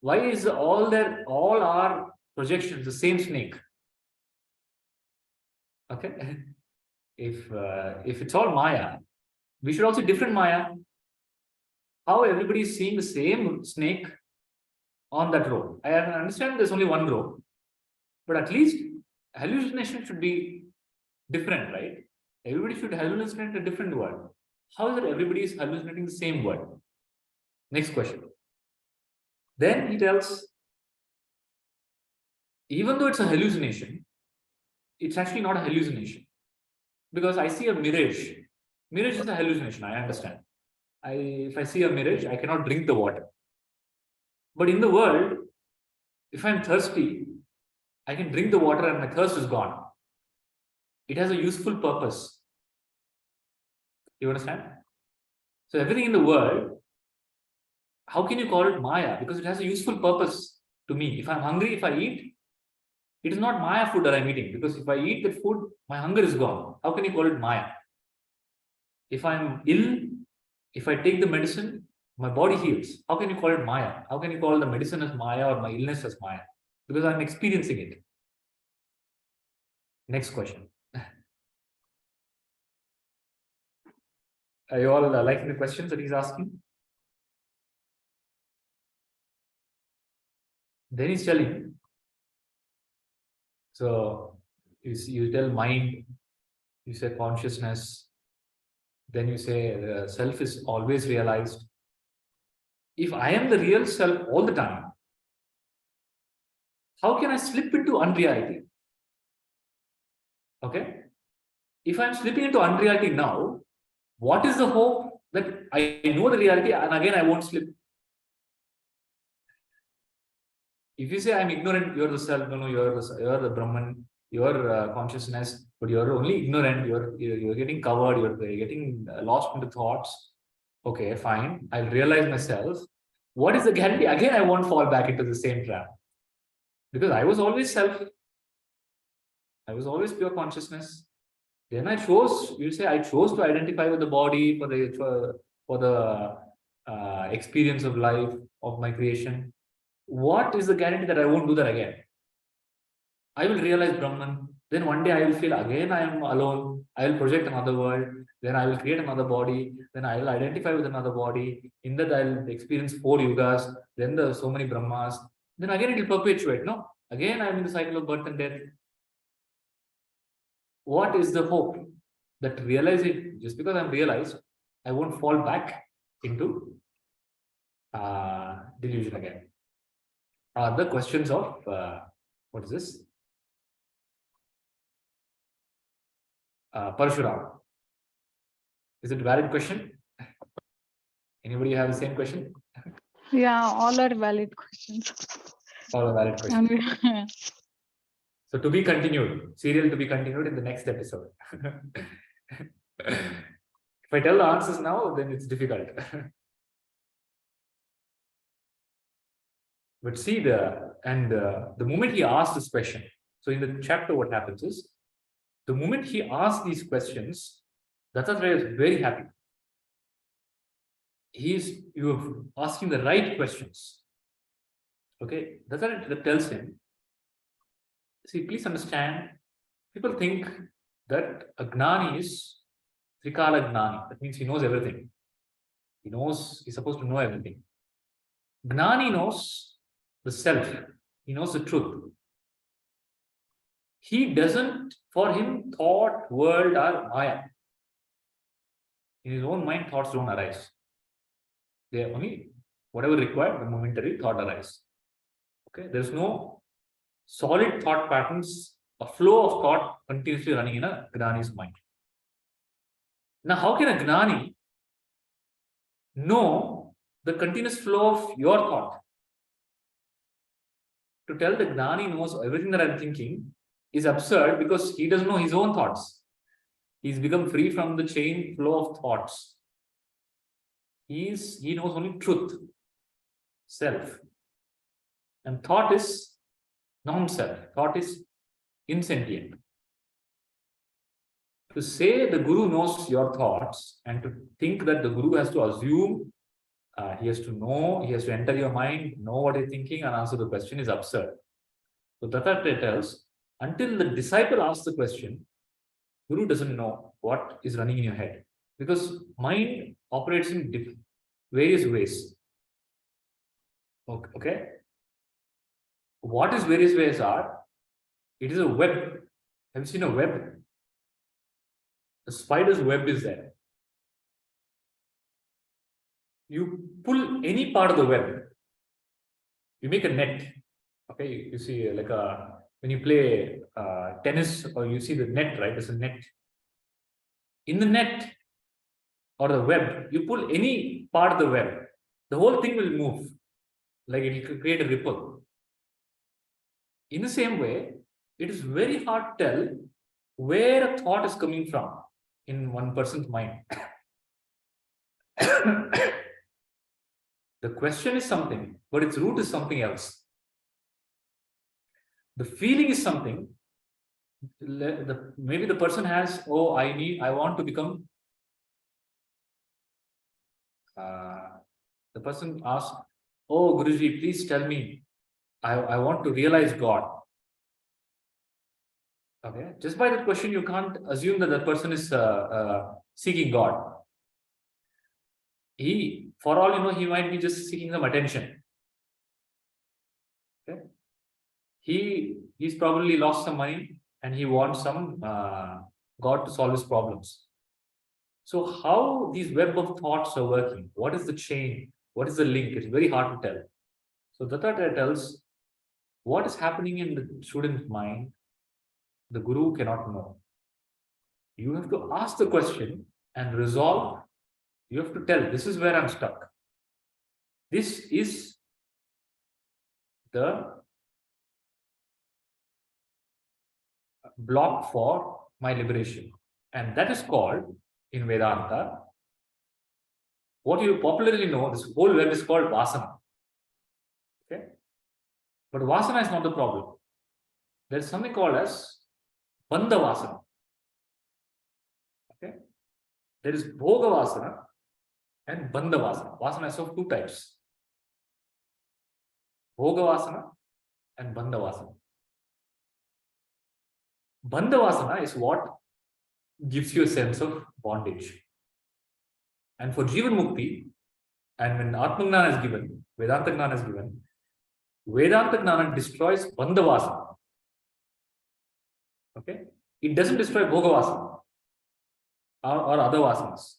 Why is all our projections the same snake? Okay, if it's all Maya, we should also different Maya. How everybody is seeing the same snake on that rope? I understand there's only one rope, but at least hallucination should be different, right? Everybody should hallucinate a different word. How is it everybody is hallucinating the same word? Next question. Then he tells, even though it's a hallucination, it's actually not a hallucination. Because I see a mirage. Mirage is a hallucination, I understand. If I see a mirage, I cannot drink the water. But in the world, if I'm thirsty, I can drink the water and my thirst is gone. It has a useful purpose. You understand? So everything in the world, how can you call it Maya? Because it has a useful purpose to me. If I'm hungry, if I eat, it is not Maya food that I'm eating. Because if I eat that food, my hunger is gone. How can you call it Maya? If I'm ill, if I take the medicine, my body heals. How can you call it Maya? How can you call the medicine as Maya or my illness as Maya? Because I'm experiencing it. Next question. Are you all liking the questions that he's asking? Then he's telling, so you tell mind, you say consciousness, then you say self is always realized. If I am the real self all the time, how can I slip into unreality? Okay? If I'm slipping into unreality now, what is the hope that I know the reality and again I won't slip? If you say I'm ignorant, you're the self, no, you're the Brahman, you're consciousness, but you're only ignorant, you're getting covered, you're getting lost into thoughts. Okay, fine, I'll realize myself. What is the guarantee? Again, I won't fall back into the same trap. Because I was always self. I was always pure consciousness. Then I chose, you say, I chose to identify with the body for the experience of life, of my creation. What is the guarantee that I won't do that again? I will realize Brahman. Then one day I will feel again I am alone. I will project another world. Then I will create another body. Then I will identify with another body. In that I will experience 4 yugas. Then there are so many Brahmas. Then again it will perpetuate. No? Again I am in the cycle of birth and death. What is the hope? That realizing, just because I'm realized, I won't fall back into delusion again. The questions of, what is this? Parshuram. Is it a valid question? Anybody have the same question? Yeah, all are valid questions. All are valid questions. So to be continued, serial to be continued in the next episode. If I tell the answers now, then it's difficult. But see the moment he asked this question, so in the chapter what happens is, the moment he asked these questions, Dattatreya is very happy. You're asking the right questions. Okay, that tells him, see, please understand, people think that a gnani is Trikala gnani. That means he knows everything. He's supposed to know everything. Gnani knows the self. He knows the truth. He doesn't, for him, thought, world are Maya. In his own mind, thoughts don't arise. They are only whatever required, the momentary thought arise. Okay, there's no solid thought patterns, a flow of thought continuously running in a Gnani's mind. Now, how can a Gnani know the continuous flow of your thought? To tell the Gnani knows everything that I'm thinking is absurd, because he doesn't know his own thoughts. He's become free from the chain flow of thoughts. He knows only truth, self. And thought is non-self. Thought is insentient. To say the Guru knows your thoughts and to think that the Guru has to assume, he has to know, he has to enter your mind, know what you're thinking and answer the question is absurd. So Dattatreya tells, until the disciple asks the question, Guru doesn't know what is running in your head, because mind operates in various ways. Okay. What is various ways are? It is a web. Have you seen a web? The spider's web is there. You pull any part of the web, you make a net. Okay, you see, like when you play tennis, or you see the net, right? There's a net. In the net or the web, you pull any part of the web, the whole thing will move. Like it will create a ripple. In the same way, it is very hard to tell where a thought is coming from in one person's mind. The question is something, but its root is something else. The feeling is something. Maybe the person has, oh, I want to become. The person asks, oh, Guruji, please tell me, I want to realize God. Okay, just by that question, you can't assume that that person is seeking God. For all you know, he might be just seeking some attention. Okay, he's probably lost some money and he wants some God to solve his problems. So how these web of thoughts are working? What is the chain? What is the link? It's very hard to tell. So Dattatreya tells, what is happening in the student's mind, the Guru cannot know. You have to ask the question and resolve. You have to tell, this is where I'm stuck. This is the block for my liberation. And that is called, in Vedanta, what you popularly know, this whole web is called Vasana. Okay? But Vasana is not the problem. There is something called as Bandha Vasana. Okay? There is Bhoga Vasana and Bandha Vasana. Vasana is of two types. Bhoga Vasana and Bandha Vasana. Bandha Vasana is what gives you a sense of bondage. And for Jivan Mukti, and when Atmagnana is given, Vedanta Gnana is given, Vedanta Gnana destroys Bandha Vasana. Okay? It doesn't destroy Bhoga Vasana or other Vasanas.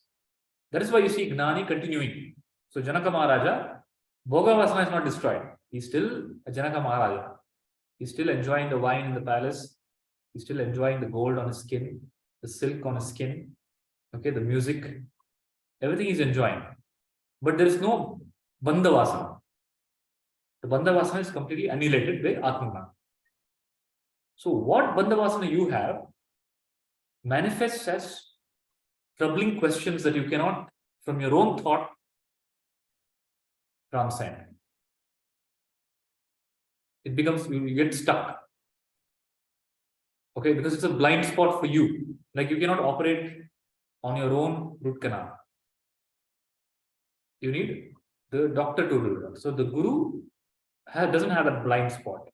That is why you see Gnani continuing. So Janaka Maharaja, Bhoga Vasana is not destroyed. He's still a Janaka Maharaja. He's still enjoying the wine in the palace. He's still enjoying the gold on his skin, the silk on his skin, okay, the music, everything he's enjoying. But there is no Bandha Vasana. The Bandha Vasana is completely annihilated by Atmana. So what Bandha Vasana you have manifests as troubling questions that you cannot, from your own thought, transcend. It becomes, you get stuck. Okay, because it's a blind spot for you. Like you cannot operate on your own root canal. You need the doctor to do that. So the Guru doesn't have that blind spot.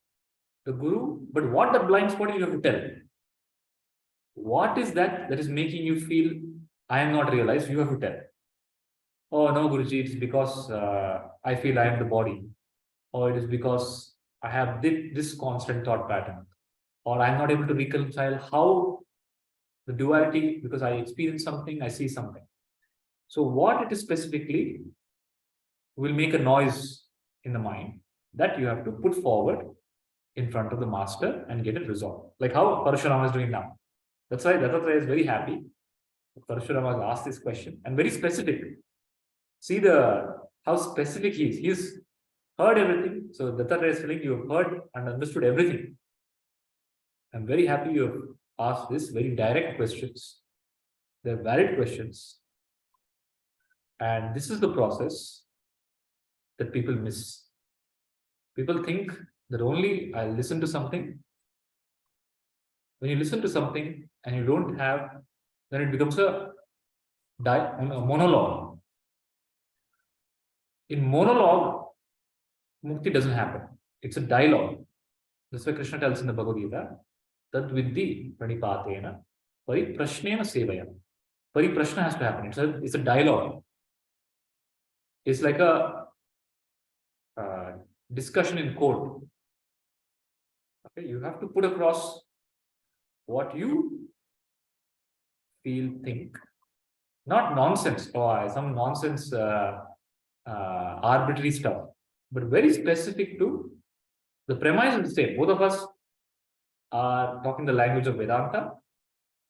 The Guru, but what that blind spot is, you have to tell. What is that is making you feel I am not realized? You have to tell. Oh no, Guruji, it's because I feel I am the body, or it is because I have this constant thought pattern, or I'm not able to reconcile how the duality, because I experience something, I see something. So what it is specifically will make a noise in the mind that you have to put forward in front of the master and get it resolved. Like how Parashurama is doing now. That's why Dattatreya is very happy. Parashurama has asked this question and very specific. See how specific he is. He's heard everything. So Dattatreya is feeling you have heard and understood everything. I'm very happy you have asked this very direct questions. They're valid questions. And this is the process that people miss. People think that only I'll listen to something. When you listen to something and you don't have, then it becomes a monologue. In monologue, mukti doesn't happen. It's a dialogue. That's why Krishna tells in the Bhagavad Gita, Tad Viddhi Pranipatena Pariprashnena Sevaya. Pariprashna has to happen. It's a dialogue. It's like a discussion in court. Okay, you have to put across what you feel, think, not nonsense or some nonsense arbitrary stuff, but very specific to the premise of the same. Both of us are talking the language of Vedanta.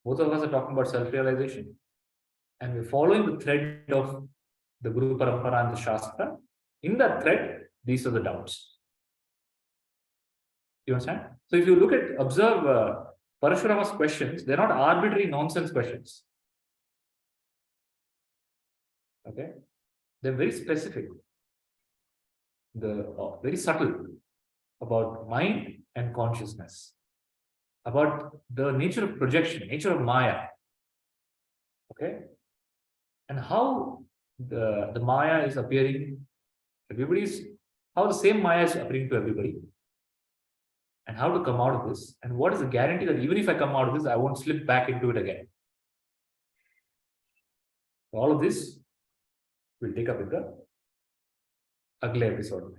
Both of us are talking about self-realization, and we're following the thread of the Guru Parampara and the Shastra. In that thread, these are the doubts. You understand? So if you observe Parashurama's questions, they're not arbitrary nonsense questions. Okay? They're very specific. Very subtle about mind and consciousness, about the nature of projection, nature of Maya. Okay? And how the Maya is appearing, how the same Maya is appearing to everybody, and how to come out of this, and what is the guarantee that even if I come out of this, I won't slip back into it again. All of this we'll take up in the ugly episode.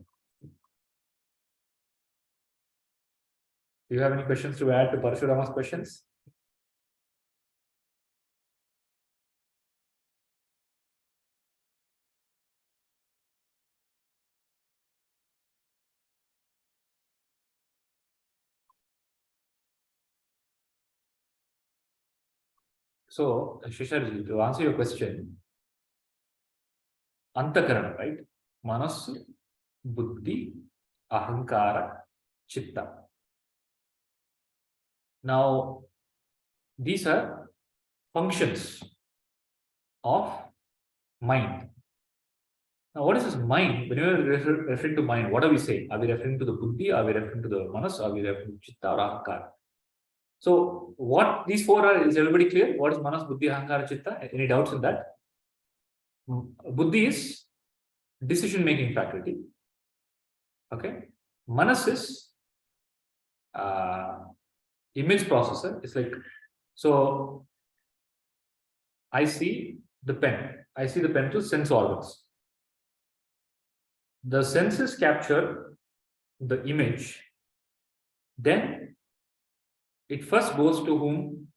Do you have any questions to add to Parashurama's questions? So, Shisharji, to answer your question, Antakarana, right? Manasu, Buddhi, Ahankara, Chitta. Now, these are functions of mind. Now, what is this mind? When we are referring to mind, what are we saying? Are we referring to the Buddhi? Are we referring to the Manas? Are we referring to Chitta or Ahankara? So, what these four are, is everybody clear? What is Manas, Buddhi, Ahankara, Chitta? Any doubts in that? Buddhi is decision-making faculty. Okay. Manas is image processor. It's like, so I see the pen. I see the pen through sense organs. The senses capture the image. Then it first goes to whom?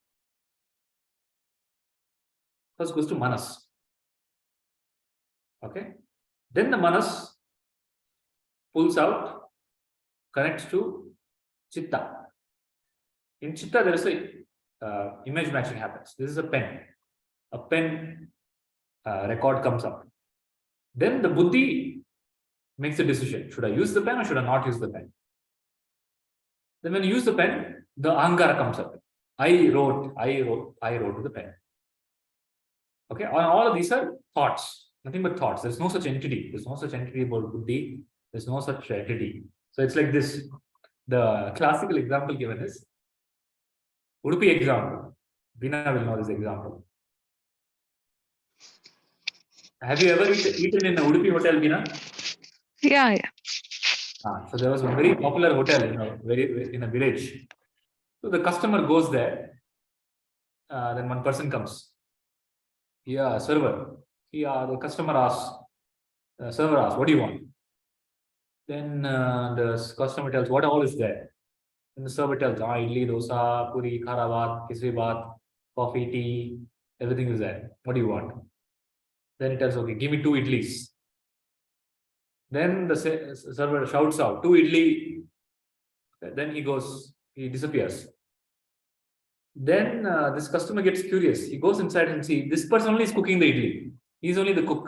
First goes to Manas. Okay. Then the Manas pulls out, connects to Chitta. In Chitta, there is a image matching happens. This is a pen. A pen record comes up. Then the Buddhi makes a decision. Should I use the pen or should I not use the pen? Then when you use the pen, the Ahankara comes up. I wrote with the pen. Okay, all of these are thoughts. Nothing but thoughts. There's no such entity. There's no such entity about Buddhi. There's no such entity. So it's like this. The classical example given is Udupi example. Veena will know this example. Have you ever eaten in a Udupi hotel, Veena? Yeah. So there was a very popular hotel in a village. So the customer goes there. Then one person comes. Yeah, server. The customer asks. Server asks, "What do you want?" Then the customer tells, "What all is there?" And the server tells, idli, dosa, puri, khara baat, kisri baat, coffee, tea, everything is there. What do you want? Then he tells, "Okay, give me 2 idlis." Then the server shouts out, "2 idli." Then he disappears. Then this customer gets curious. He goes inside and see this person only is cooking the idli. He's only the cook.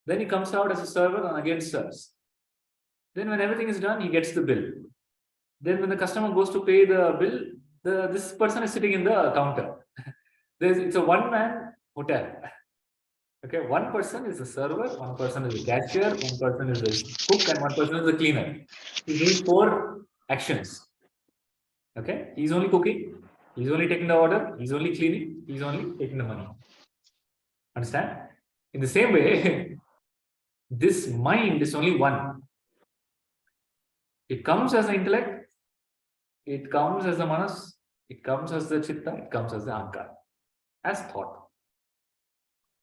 Then he comes out as a server and again serves. Then when everything is done, he gets the bill. Then when the customer goes to pay the bill, this person is sitting in the counter. It's a one-man hotel. Okay, one person is the server, one person is the cashier, one person is the cook, and one person is the cleaner. He's doing 4 actions. Okay, he's only cooking, he's only taking the order, he's only cleaning, he's only taking the money. Understand? In the same way, this mind is only one. It comes as the intellect, it comes as the manas, it comes as the chitta, it comes as the ahankara, as thought.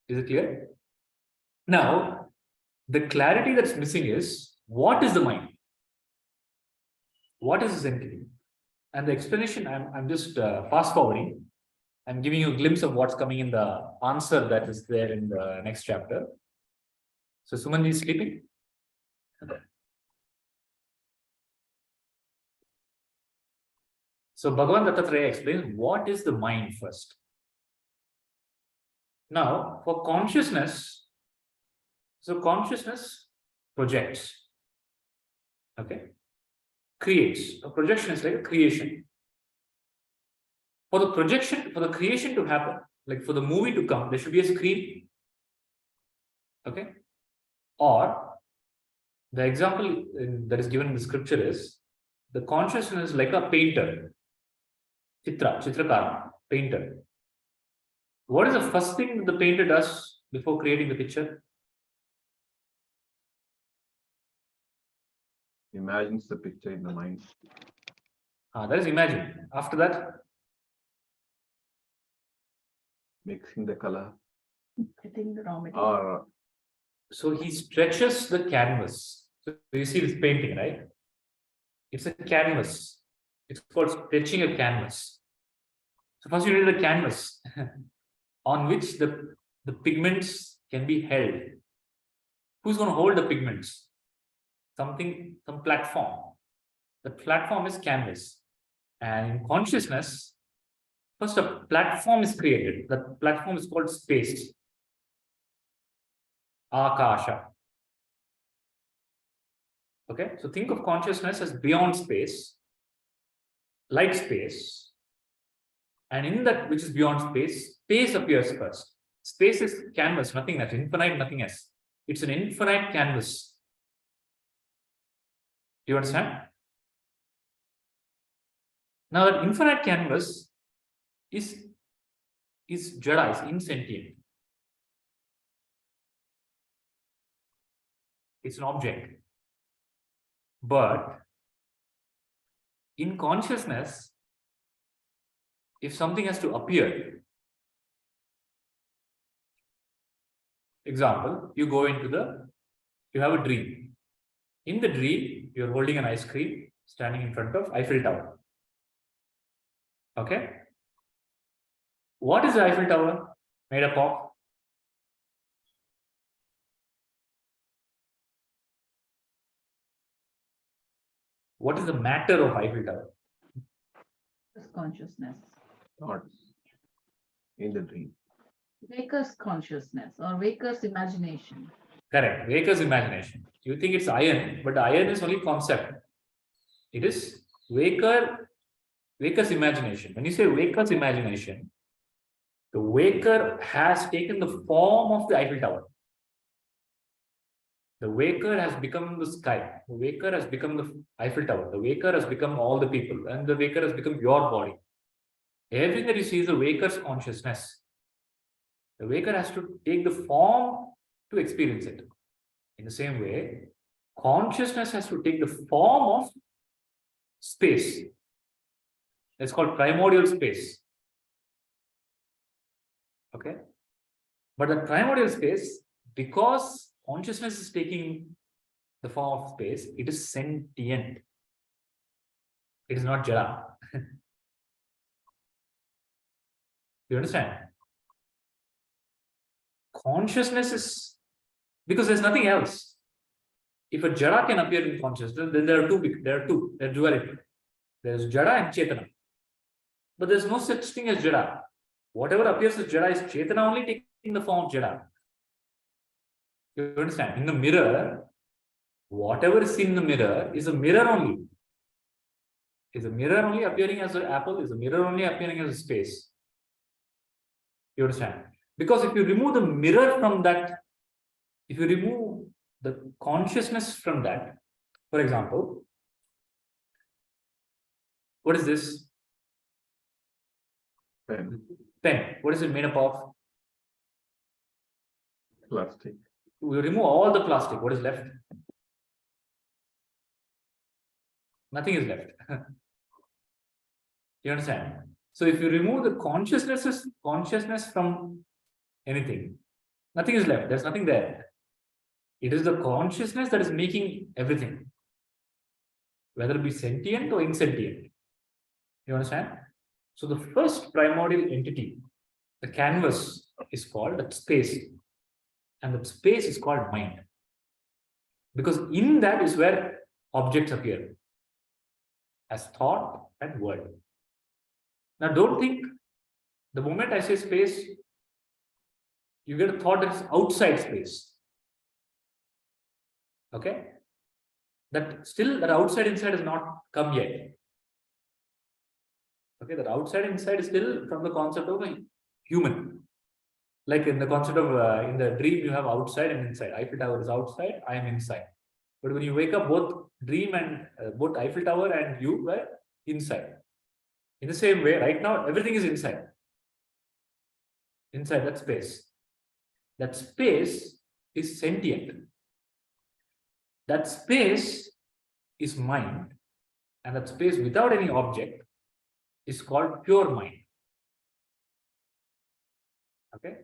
Is it clear? Now, the clarity that's missing is, what is the mind? What is this entity? And the explanation, I'm just fast forwarding. I'm giving you a glimpse of what's coming in the answer that is there in the next chapter. So Sumanji is sleeping. So Bhagavan Dattatreya explains what is the mind first. Now, for consciousness, so consciousness projects, okay, creates. A projection is like a creation. For the projection, for the creation to happen, like for the movie to come, there should be a screen, okay? Or the example that is given in the scripture is, the consciousness is like a painter, chitrakara, painter. What is the first thing the painter does before creating the picture? Imagines the picture in the mind. That is imagine. After that, Mixing the color. Getting the raw material. Or so he stretches the canvas. So you see this painting, right? It's a canvas. It's called stretching a canvas. So first you need a canvas on which the pigments can be held. Who's going to hold the pigments? Some platform. The platform is canvas. And in consciousness, first a platform is created. The platform is called space. Akasha. Okay, so think of consciousness as beyond space, like space. And in that which is beyond space, space appears first. Space is canvas, nothing else, infinite, nothing else. It's an infinite canvas. Do you understand? Now that infinite canvas is jada, is insentient. It's an object. But in consciousness, if something has to appear, example, you have a dream. In the dream, you're holding an ice cream, standing in front of Eiffel Tower. Okay? What is the Eiffel Tower made up of? What is the matter of Eiffel Tower? Consciousness. thoughts in the dream. Waker's consciousness or Waker's imagination. Correct. Waker's imagination. You think it's iron, but the iron is only concept. It is Waker's imagination. When you say Waker's imagination, the Waker has taken the form of the Eiffel Tower. The Waker has become the sky. The Waker has become the Eiffel Tower. The Waker has become all the people. And the Waker has become your body. Everything that you see is the Waker's consciousness. The Waker has to take the form to experience it. In the same way, consciousness has to take the form of space. It's called primordial space. Okay. But the primordial space, because consciousness is taking the form of space, it is sentient. It is not jada. You understand? Consciousness is, because there's nothing else. If a jada can appear in consciousness, then there are two. There's duality. There's jada and chetana. But there's no such thing as jada. Whatever appears as jada is chetana only taking the form of jada. You understand? In the mirror, whatever is in the mirror is a mirror only. Is a mirror only appearing as an apple? Is a mirror only appearing as a space? You understand? Because if you remove the mirror from that, if you remove the consciousness from that, for example, what is this? Pen, Pen. What is it made up of? plastic. We remove all the plastic. What is left? Nothing is left. You understand? So if you remove the consciousness from anything, nothing is left. There's nothing there. It is the consciousness that is making everything, whether it be sentient or insentient. You understand? So the first primordial entity, the canvas, is called that space. And that space is called mind. Because in that is where objects appear as thought and word. Now don't think the moment I say space, you get a thought that is outside space. Okay? That still, that outside inside has not come yet. Okay, that outside inside is still from the concept of a human. Like in the concept of, in the dream, you have outside and inside. Eiffel Tower is outside, I am inside. But when you wake up, both dream and both Eiffel Tower and you were inside. In the same way, right now, everything is inside. Inside that space. That space is sentient. That space is mind. And that space without any object is called pure mind. Okay?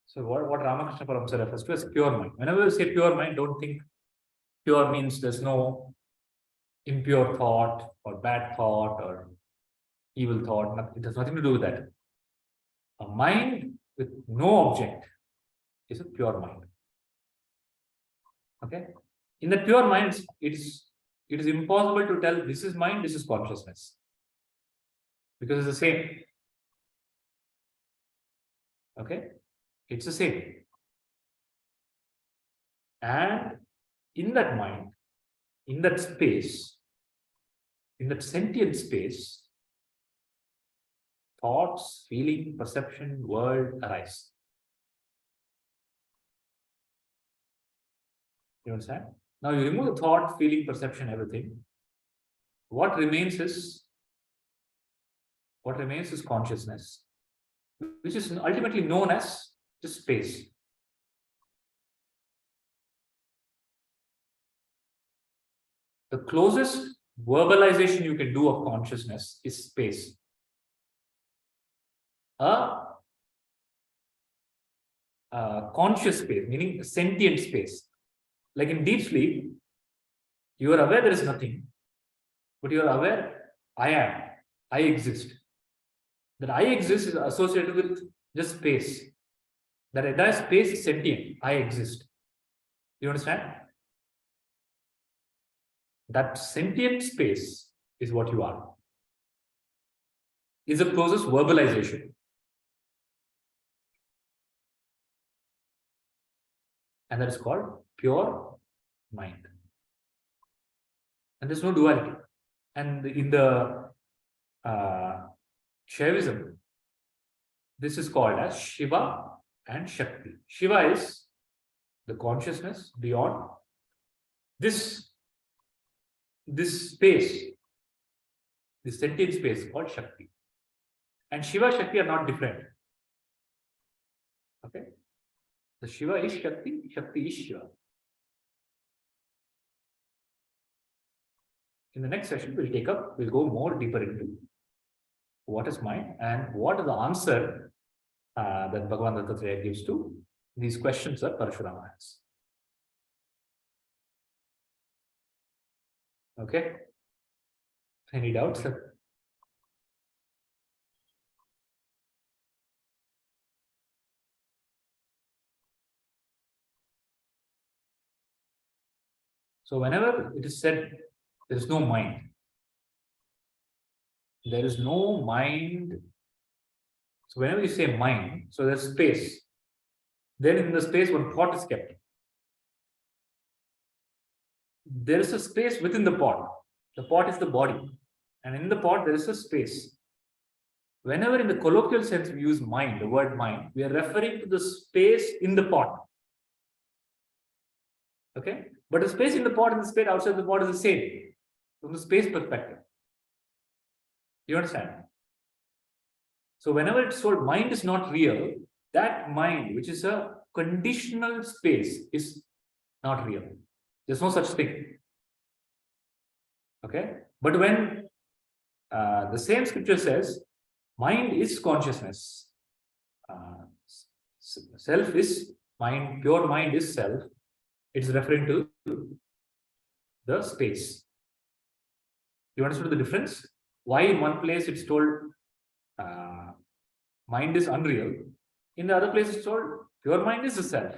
So what Ramakrishna Paramsa refers to as pure mind. Whenever you say pure mind, don't think pure means there's no impure thought or bad thought or evil thought. It has nothing to do with that. A mind with no object is a pure mind. Okay? In the pure mind, it is impossible to tell this is mind, this is consciousness. Because it's the same. Okay? It's the same. And in that mind, in that space, in that sentient space, thoughts, feeling, perception, world arise. You understand? Now you remove the thought, feeling, perception, everything. What remains is consciousness, which is ultimately known as just space. The closest verbalization you can do of consciousness is space. A conscious space, meaning a sentient space. Like in deep sleep, you are aware there is nothing, but you are aware I am, I exist. That I exist is associated with just space. That entire space is sentient, I exist. You understand? That sentient space is what you are. Is the closest verbalization. And that is called pure mind. And there's no duality. And in the Shaivism, this is called as Shiva and Shakti. Shiva is the consciousness beyond this space, this sentient space called Shakti. And Shiva, Shakti are not different. Okay? The Shiva is Shakti, Shakti is Shiva. in the next session, we'll go more deeper into what is mind and what is the answer that Bhagavan Dattatreya gives to these questions that Parashurama has. Okay. Any doubts? So whenever it is said there is no mind, there is no mind. So whenever you say mind, so there's space. Then in the space, one thought is kept. There is a space within the pot. The pot is the body. And in the pot, there is a space. Whenever in the colloquial sense we use mind, the word mind, we are referring to the space in the pot. Okay? But the space in the pot and the space outside the pot is the same from the space perspective. You understand? So whenever it's told mind is not real, that mind, which is a conditional space, is not real. There's no such thing. Okay? But when the same scripture says, mind is consciousness, self is mind, pure mind is self, it's referring to the space. You understood the difference? Why in one place it's told mind is unreal, in the other place it's told pure mind is the self.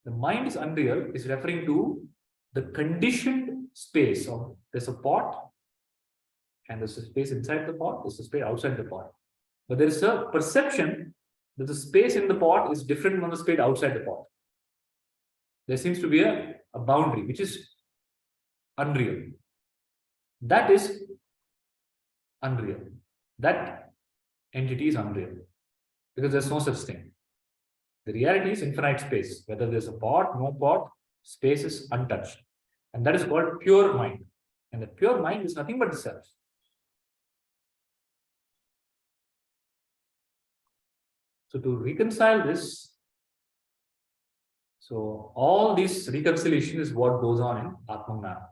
The mind is unreal is referring to the conditioned space of there's a pot and there's a space inside the pot, there's a space outside the pot. But there is a perception that the space in the pot is different from the space outside the pot. There seems to be a boundary which is unreal. That is unreal. That entity is unreal because there's no such thing. The reality is infinite space. Whether there's a pot, no pot, space is untouched. And that is called pure mind. And the pure mind is nothing but the self. So to reconcile this, so all this reconciliation is what goes on in Atmangnana.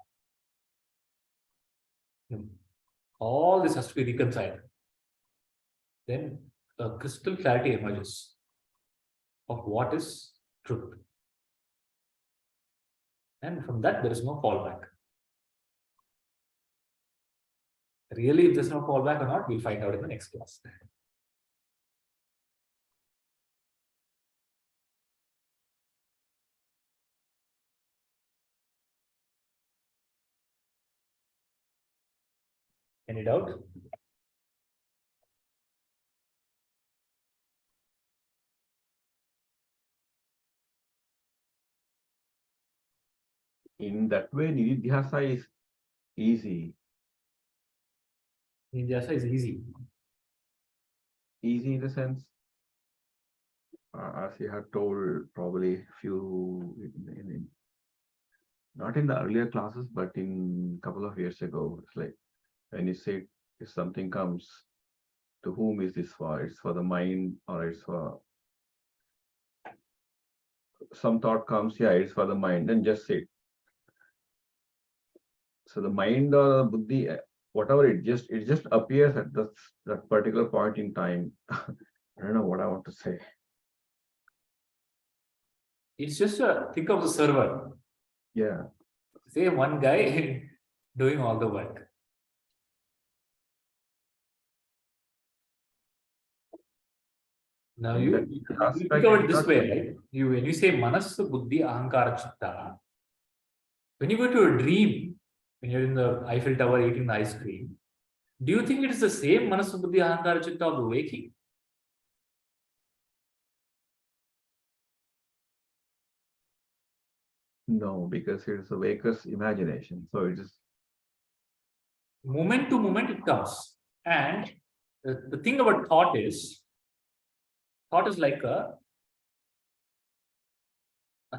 All this has to be reconciled. Then a crystal clarity emerges of what is truth. And from that, there is no fallback. Really, if there's no fallback or not, we'll find out in the next class. Any doubt? In that way, Nididhyasa is easy. Nidhyasa is easy. Easy in the sense, as you have told probably few, not in the earlier classes, but in a couple of years ago, it's like when you say if something comes, to whom is this for? It's for the mind or it's for some thought comes, yeah, it's for the mind, then just say it. So the mind or buddhi, whatever it just appears at that particular point in time. I don't know what I want to say. It's just think of the server. Yeah. Say one guy doing all the work. Now you think of it this way, right? When you say manas, buddhi, ahankara, chitta, when you go to a dream, when you're in the Eiffel Tower eating the ice cream, do you think it is the same manas, buddhi, ahankara, chitta of the waking? No, because it is a waker's imagination. So it is Moment to moment it comes. And the thing about thought is like a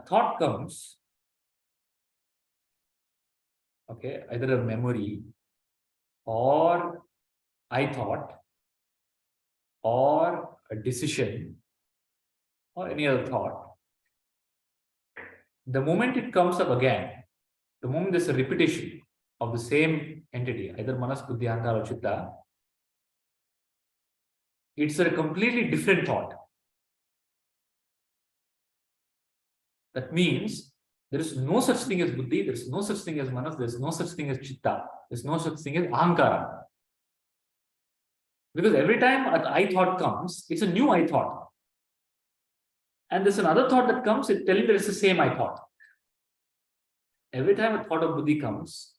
thought comes, okay, either a memory or I thought or a decision or any other thought. The moment it comes up again, the moment there's a repetition of the same entity, either manas, buddhi, ahankara, or chitta, it's a completely different thought. That means there is no such thing as buddhi, there is no such thing as manas, there is no such thing as chitta, there is no such thing as ahankara. Because every time an I thought comes, it's a new I thought. And there's another thought that comes, it's telling that it's the same I thought. Every time a thought of buddhi comes,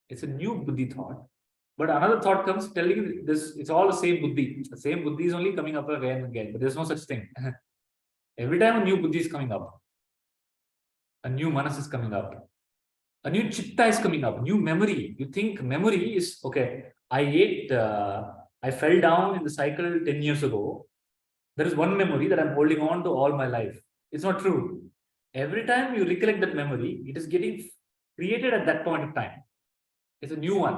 it's a new buddhi thought. But another thought comes telling you this, it's all the same buddhi. The same buddhi is only coming up again and again, but there's no such thing. Every time a new buddhi is coming up, a new manas is coming up, a new chitta is coming up, new memory. You think memory is, okay, I fell down in the cycle 10 years ago. There is one memory that I'm holding on to all my life. It's not true. Every time you recollect that memory, it is getting created at that point of time. It's a new one.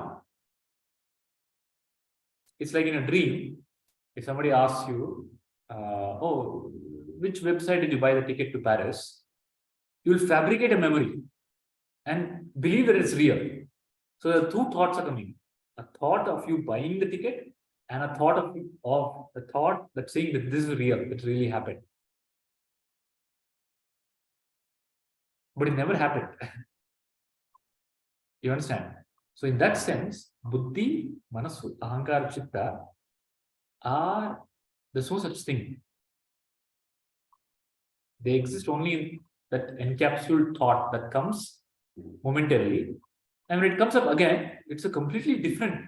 It's like in a dream, if somebody asks you, oh, which website did you buy the ticket to Paris? You will fabricate a memory and believe that it's real. So the two thoughts are coming. A thought of you buying the ticket and a thought of the thought that's saying that this is real, it really happened. But it never happened. You understand? So in that sense, buddhi, manasu, ahankara, chitta there's no such thing. They exist only in that encapsulated thought that comes momentarily. And when it comes up again, it's a completely different.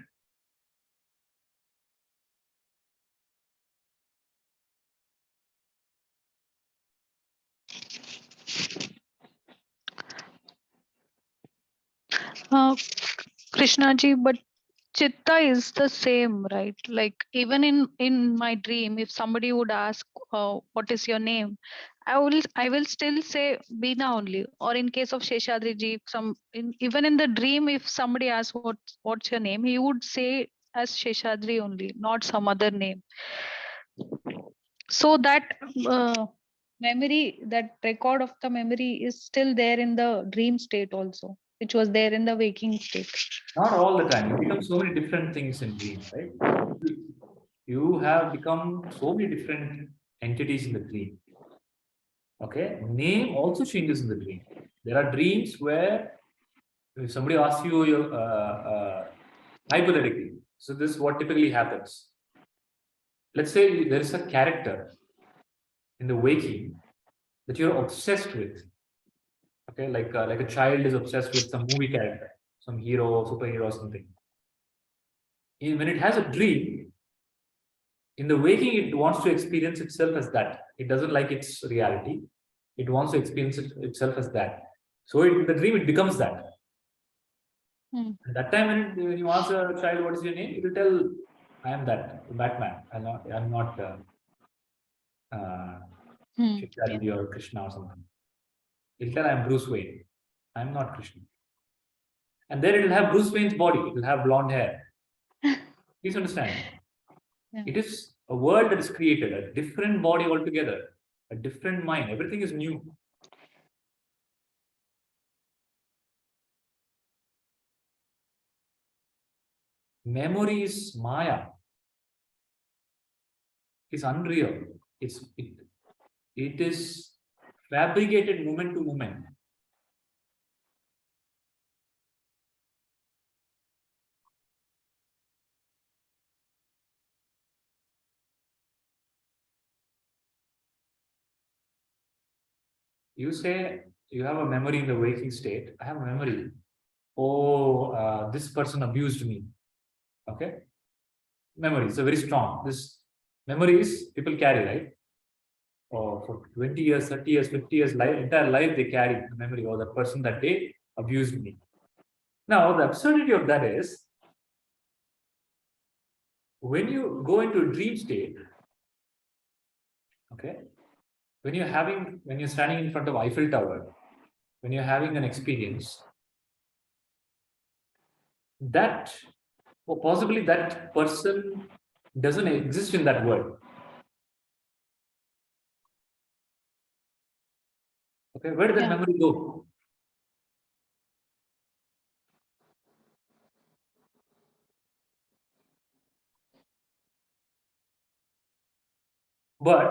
Krishna ji, but chitta is the same, right? Like even in my dream, if somebody would ask, what is your name, I will still say Beena only. Or in case of Sheshadri ji, even in the dream, if somebody asks what's your name, he would say as Sheshadri only, not some other name. So that memory, that record of the memory is still there in the dream state also, which was there in the waking state. Not all the time. You become so many different things in dream, right? You have become so many different entities in the dream. Okay, name also changes in the dream. There are dreams where if somebody asks you your hypothetically, so this is what typically happens. Let's say there is a character in the waking that you're obsessed with. Okay, like a child is obsessed with some movie character, some hero, superhero, or something. When it has a dream, in the waking, it wants to experience itself as that. It doesn't like its reality. It wants to experience itself as that. So in the dream, it becomes that. At that time, when you ask a child, what is your name? It will tell, I am that, Batman. I'm not Shikshadri or Krishna or something. It will tell, I am Bruce Wayne. I am not Krishna. And then it will have Bruce Wayne's body. It will have blonde hair. Please understand. Yeah. It is a world that is created, a different body altogether, a different mind. Everything is new. Memory is Maya. It's unreal. It is fabricated moment to moment. You say you have a memory in the waking state. I have a memory. Oh, this person abused me. Okay. Memory is very strong. This memories people carry, right? Or for 20 years, 30 years, 50 years, entire life they carry the memory of the person that day abused me. Now, the absurdity of that is when you go into a dream state, okay, when you're standing in front of Eiffel Tower, when you're having an experience, that, or possibly that person doesn't exist in that world. Okay, where did that memory go? But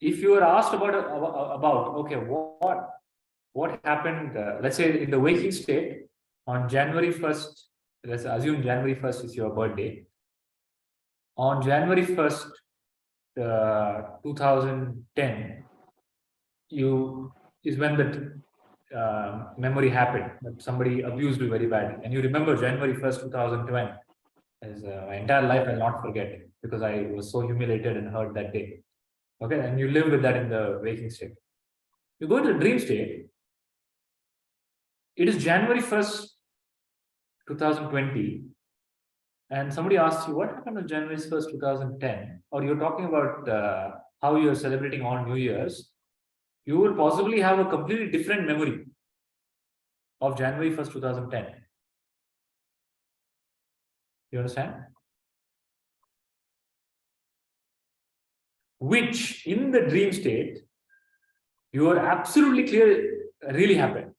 if you are asked about okay, what happened, let's say in the waking state on January 1st, let's assume January 1st is your birthday. On January 1st, 2010, is when that memory happened, that somebody abused you very badly. And you remember January 1st, 2020, as my entire life I'll not forget, because I was so humiliated and hurt that day. Okay, and you live with that in the waking state. You go to the dream state, it is January 1st, 2020, and somebody asks you what happened on January 1st, 2010, or you're talking about how you're celebrating all New Year's, you will possibly have a completely different memory of January 1st, 2010. You understand? Which in the dream state, you are absolutely clear really happened.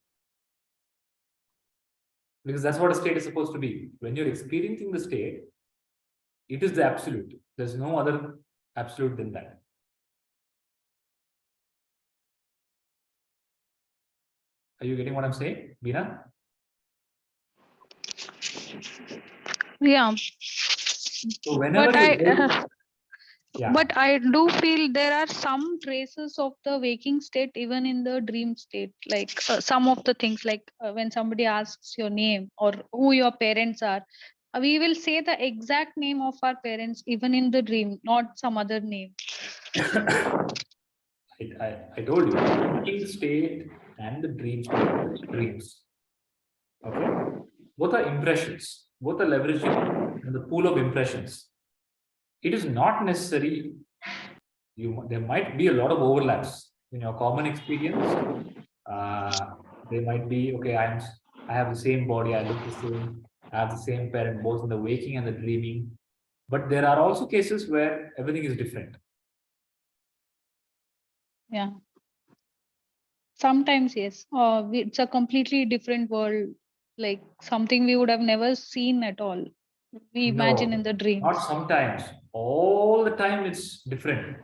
Because that's what a state is supposed to be. When you're experiencing the state, it is the absolute. There's no other absolute than that. Are you getting what I'm saying, Beena? Yeah. So whenever yeah. But I do feel there are some traces of the waking state even in the dream state, like some of the things, like when somebody asks your name or who your parents are, we will say the exact name of our parents even in the dream, not some other name. I told you, the waking state and the dream state are dreams. Okay, both are impressions, both are leveraging the pool of impressions. It is not necessary. There might be a lot of overlaps in your common experience. There might be, okay, I have the same body, I look the same, I have the same parent, both in the waking and the dreaming. But there are also cases where everything is different. Yeah. Sometimes, yes. It's a completely different world, like something we would have never seen at all. We imagine in the dreams. Not sometimes. All the time it's different.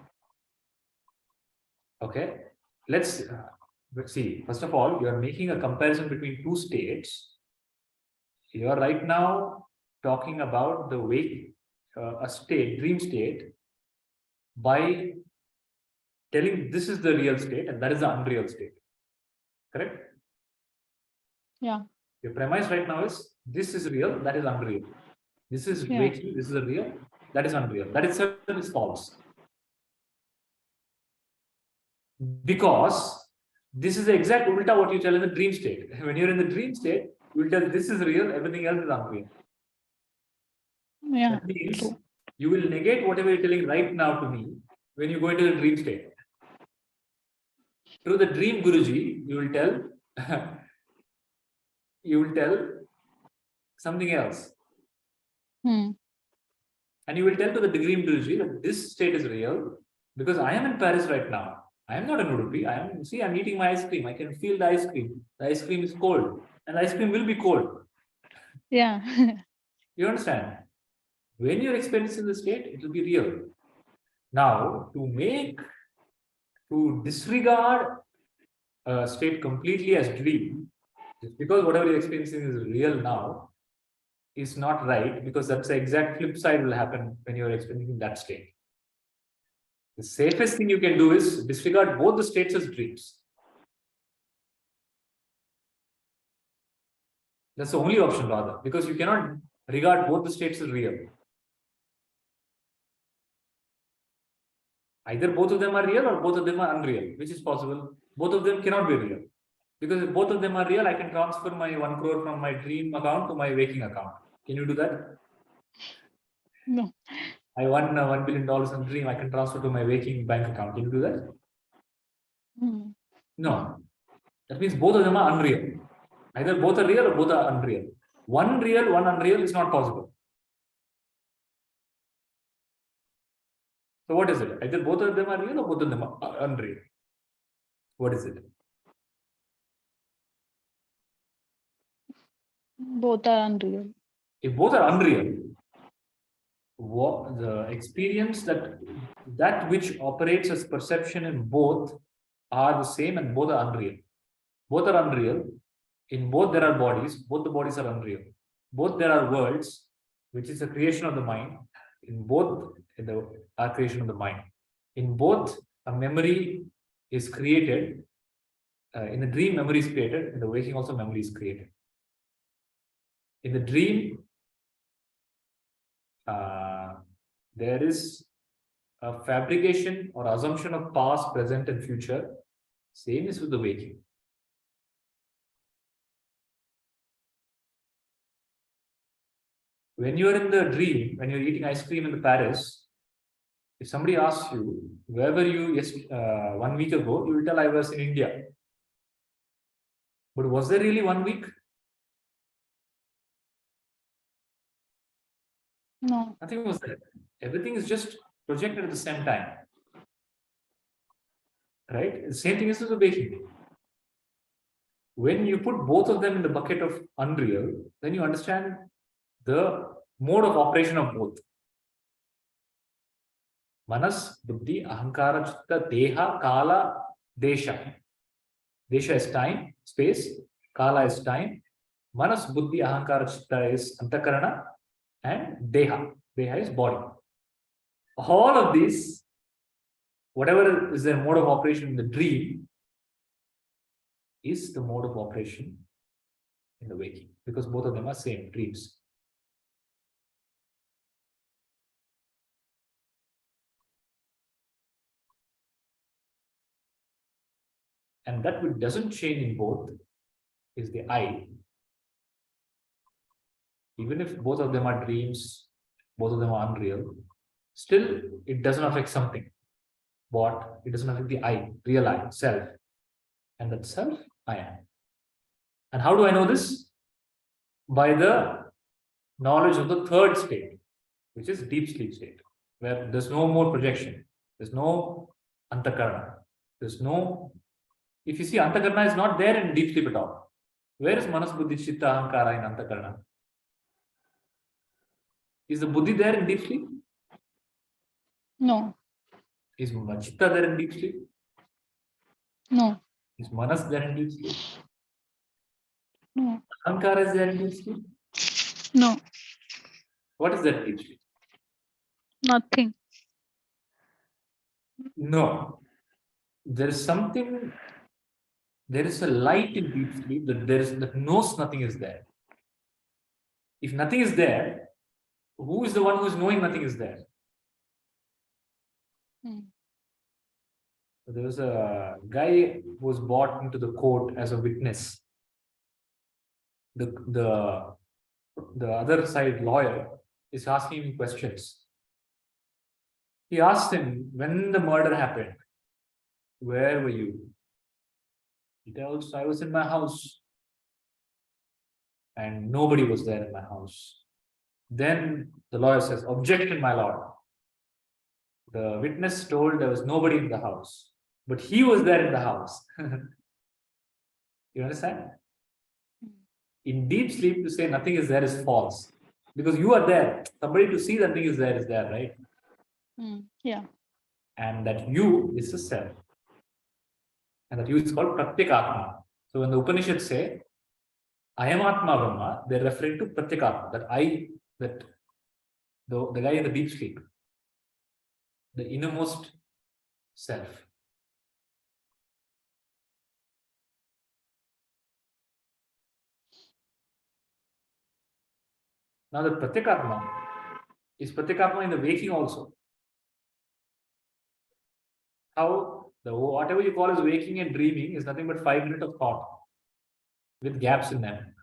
Okay. Let's see. First of all, you are making a comparison between two states. You are right now talking about the way a state, dream state, by telling this is the real state and that is the unreal state. Correct? Yeah. Your premise right now is this is real, that is unreal. This is waking, this is a real, that is unreal. That itself is false. Because this is the exact ulta what you tell in the dream state. When you're in the dream state, you will tell this is real, everything else is unreal. Yeah. That means you will negate whatever you're telling right now to me when you go into the dream state. Through the dream Guruji, you will tell something else. Hmm. And you will tell to the dream Guruji that this state is real because I am in Paris right now. I am not in Udupi. I'm eating my ice cream. I can feel the ice cream. The ice cream is cold. And the ice cream will be cold. Yeah. You understand? When you're experiencing the state, it will be real. Now, to disregard a state completely as dream, just because whatever you're experiencing is real now, is not right, because that's the exact flip side will happen when you're experiencing that state. The safest thing you can do is disregard both the states as dreams. That's the only option, rather, because you cannot regard both the states as real. Either both of them are real or both of them are unreal, which is possible. Both of them cannot be real. Because if both of them are real, I can transfer my 1 crore from my dream account to my waking account. Can you do that? No. I won $1 billion in dream, I can transfer to my waking bank account. Can you do that? Hmm. No. That means both of them are unreal. Either both are real or both are unreal. One real, one unreal is not possible. So what is it? Either both of them are real or both of them are unreal. What is it? Both are unreal. If both are unreal, what the experience that which operates as perception in both are the same and both are unreal. Both are unreal. In both there are bodies, both the bodies are unreal. Both there are worlds, which is a creation of the mind. In both are creation of the mind. In both, a memory is created. In the dream, memory is created. In the waking, also memory is created. In the dream, there is a fabrication or assumption of past, present, and future. Same is with the waking. When you are in the dream, when you're eating ice cream in the Paris, if somebody asks you, where were you 1 week ago, you will tell I was in India. But was there really 1 week? No. Nothing was there. Everything is just projected at the same time. Right? The same thing is with the waking. When you put both of them in the bucket of unreal, then you understand the mode of operation of both. Manas, Buddhi, Ahankara, Chitta, Deha, Kala, Desha. Desha is time, space. Kala is time. Manas, Buddhi, Ahankara, Chitta is Antakarana. And Deha. Deha is body. All of these, whatever is their mode of operation in the dream, is the mode of operation in the waking. Because both of them are same dreams. And that which doesn't change in both is the I. Even if both of them are dreams, both of them are unreal, still it doesn't affect something. What? It doesn't affect the I, real I, self. And that self, I am. And how do I know this? By the knowledge of the third state, which is deep sleep state, where there's no more projection, there's no antakarana, there's no. If you see, antakarana is not there in deep sleep at all. Where is manas, buddhi, chitta, ahankara in antakarana? Is the buddhi there in deep sleep? No. Is chitta there in deep sleep? No. Is manas there in deep sleep? No. Ahankara is there in deep sleep? No. What is that deep sleep? Nothing. No. There is something, there is a light in deep sleep that knows nothing is there. If nothing is there, who is the one who is knowing nothing is there? There was a guy who was brought into the court as a witness. The other side lawyer is asking him questions. He asked him, when the murder happened, where were you? He tells, I was in my house. And nobody was there in my house. Then the lawyer says, objection, my lord. The witness told there was nobody in the house, but he was there in the house. You understand? In deep sleep, to say nothing is there is false. Because you are there. Somebody to see that thing is there, right? Yeah. And that you is the self. And that you is called Pratyekatma. So when the Upanishads say, I am Atma Brahma, they're referring to Pratyekatma, that the guy in the deep sleep, the innermost self. Now the Pratyekatma is Pratyekatma in the waking also. How whatever you call as waking and dreaming is nothing but 5 minutes of thought with gaps in them.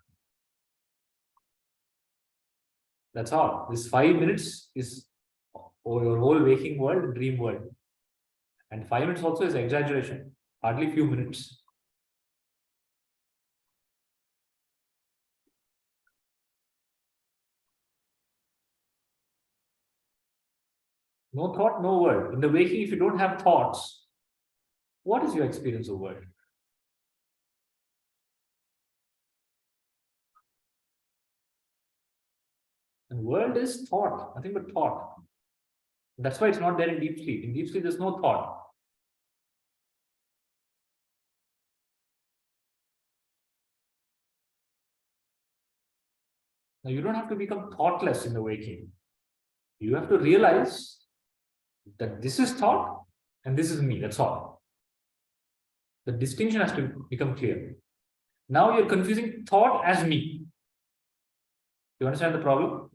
That's all. This 5 minutes is your whole waking world and dream world. And 5 minutes also is exaggeration, hardly few minutes. No thought, no word. In the waking, if you don't have thoughts, what is your experience of world? And world is thought, nothing but thought. That's why it's not there in deep sleep. In deep sleep, there's no thought. Now, you don't have to become thoughtless in the waking. You have to realize that this is thought and this is me. That's all. The distinction has to become clear. Now you're confusing thought as me. You understand the problem?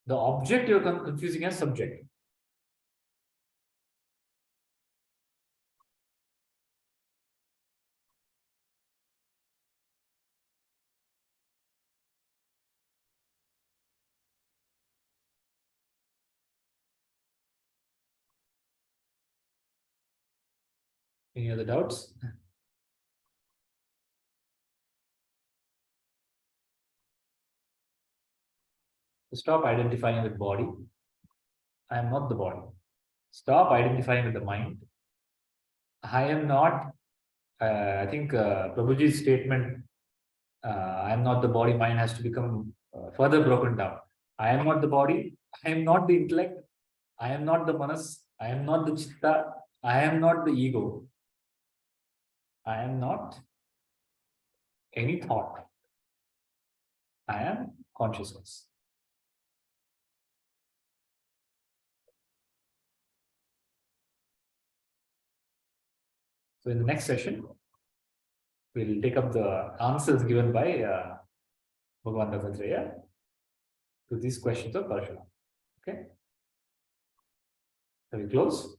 The object you're confusing as subject. Any other doubts? Stop identifying with body. I am not the body. Stop identifying with the mind. I am not. I think Prabhuji's statement, I am not the body, mind has to become further broken down. I am not the body. I am not the intellect. I am not the manas. I am not the chitta. I am not the ego. I am not any thought. I am consciousness. So in the next session, we'll take up the answers given by Bhagavan Dattatreya to these questions of Parashuram. Okay? Shall we close?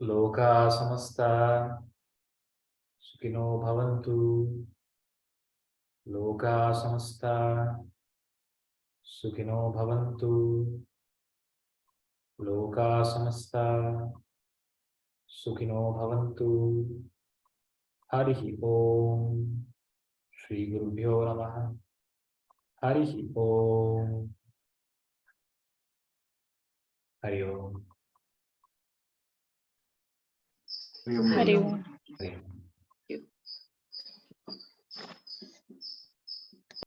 Loka samasta sukino bhavantu. Loka samasta sukino bhavantu. Loka samasta sukino bhavantu. Harihi Om. Shri Gurubhyo Namaha. Harihi Om. Hari Om. Hari Om. Hari Om. Hari Om.